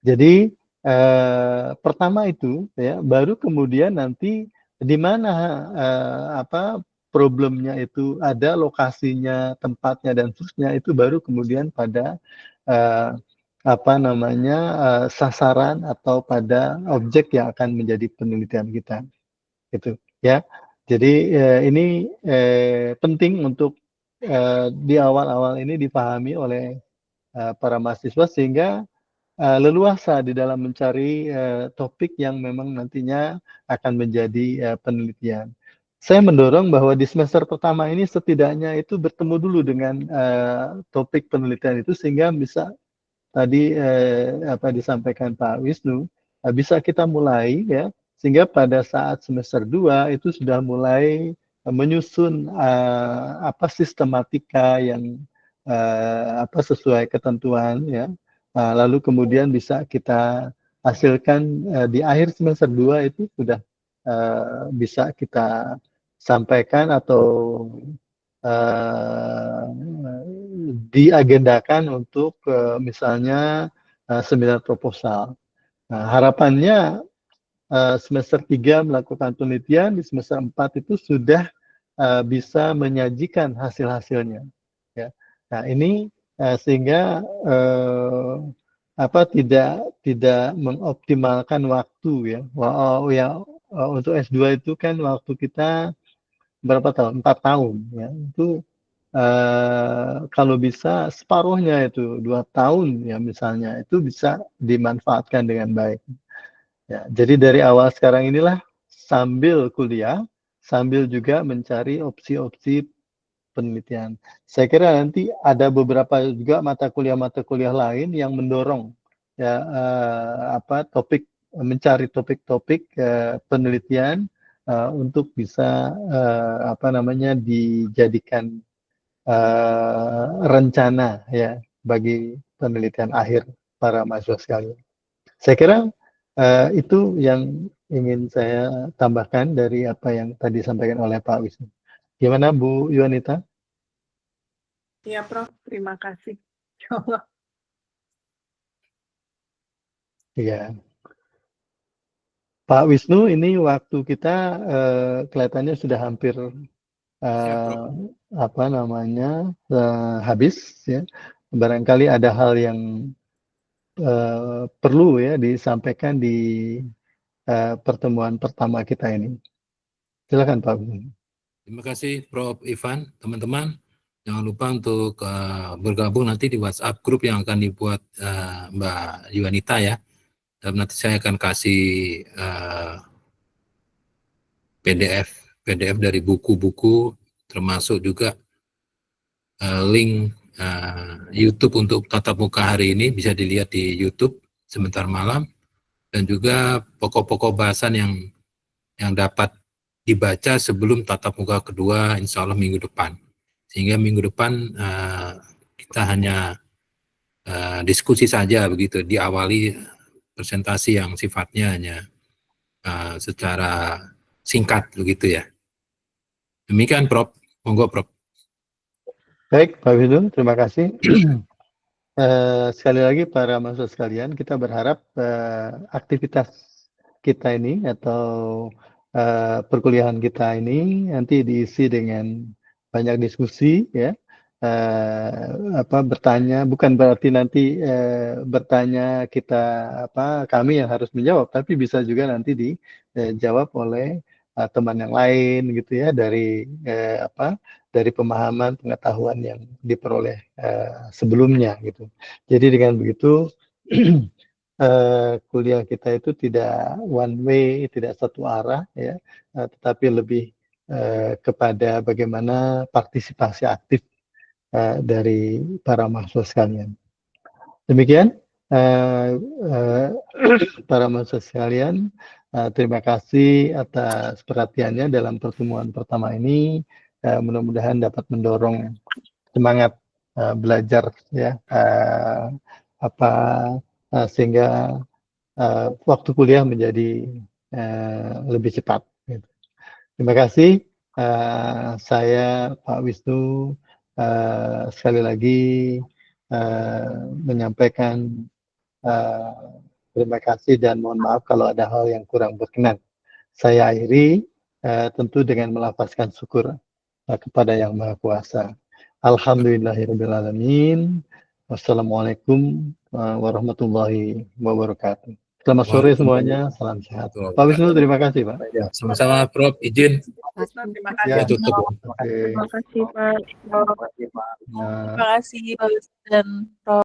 Jadi pertama itu ya, baru kemudian nanti di mana problemnya itu ada, lokasinya, tempatnya dan seterusnya, itu baru kemudian pada sasaran atau pada objek yang akan menjadi penelitian kita, gitu ya. Jadi ini penting untuk di awal-awal ini dipahami oleh para mahasiswa sehingga leluasa di dalam mencari topik yang memang nantinya akan menjadi penelitian. Saya mendorong bahwa di semester pertama ini setidaknya itu bertemu dulu dengan topik penelitian itu sehingga bisa tadi disampaikan Pak Wisnu, bisa kita mulai ya, sehingga pada saat semester 2 itu sudah mulai menyusun sistematika yang sesuai ketentuan ya. Lalu kemudian bisa kita hasilkan di akhir semester 2 itu sudah bisa kita sampaikan atau diagendakan untuk misalnya seminar proposal. Nah, harapannya semester 3 melakukan penelitian, di semester 4 itu sudah bisa menyajikan hasil-hasilnya. Ya. Nah, ini sehingga tidak mengoptimalkan waktu ya. Untuk S2 itu kan waktu kita berapa tahun? 4 tahun ya. Itu kalau bisa separuhnya itu 2 tahun ya misalnya, itu bisa dimanfaatkan dengan baik. Ya, jadi dari awal sekarang inilah sambil kuliah, sambil juga mencari opsi-opsi penelitian. Saya kira nanti ada beberapa juga mata kuliah lain yang mendorong ya mencari topik-topik penelitian untuk bisa dijadikan rencana ya bagi penelitian akhir para mahasiswa sekalian. Saya kira itu yang ingin saya tambahkan dari apa yang tadi disampaikan oleh Pak Wisnu. Gimana Bu Yuanita? Iya, Prof. Terima kasih. Ya Allah. Iya. Pak Wisnu, ini waktu kita kelihatannya sudah hampir apa namanya habis ya. Barangkali ada hal yang perlu ya disampaikan di pertemuan pertama kita ini. Silakan Pak Wisnu. Terima kasih Prof. Ivan, teman-teman. Jangan lupa untuk bergabung nanti di WhatsApp grup yang akan dibuat Mbak Yuanita ya. Dan nanti saya akan kasih PDF dari buku-buku, termasuk juga link YouTube untuk tatap muka hari ini bisa dilihat di YouTube sebentar malam, dan juga pokok-pokok bahasan yang dapat dibaca sebelum tatap muka kedua, insya Allah minggu depan. Sehingga minggu depan kita hanya diskusi saja begitu, diawali presentasi yang sifatnya hanya secara singkat begitu ya. Demikian Prof. Monggo Prof. Baik Pak Wisnu, terima kasih. Sekali lagi para mahasiswa sekalian, kita berharap aktivitas kita ini atau perkuliahan kita ini nanti diisi dengan banyak diskusi ya. Bertanya bukan berarti nanti bertanya kami yang harus menjawab, tapi bisa juga nanti dijawab oleh teman yang lain gitu ya, dari pemahaman pengetahuan yang diperoleh sebelumnya gitu. Jadi dengan begitu kuliah kita itu tidak one way, tidak satu arah ya, tetapi lebih kepada bagaimana partisipasi aktif dari para mahasiswa sekalian. Demikian para mahasiswa sekalian, terima kasih atas perhatiannya dalam pertemuan pertama ini. Mudah-mudahan dapat mendorong semangat belajar ya, sehingga waktu kuliah menjadi lebih cepat. Terima kasih. Saya Pak Wisnu sekali lagi menyampaikan terima kasih dan mohon maaf kalau ada hal yang kurang berkenan. Saya akhiri tentu dengan melafazkan syukur kepada Yang Maha Kuasa. Alhamdulillahirrahmanirrahim. Wassalamualaikum warahmatullahi wabarakatuh. Selamat sore semuanya, salam sehat. Pak Wisnu, terima kasih Pak. Ya, sama-sama Prof. Izin. Terima kasih. Ya, tutup. Oke. Terima kasih Pak. Nah. Terima kasih Pak dan Prof.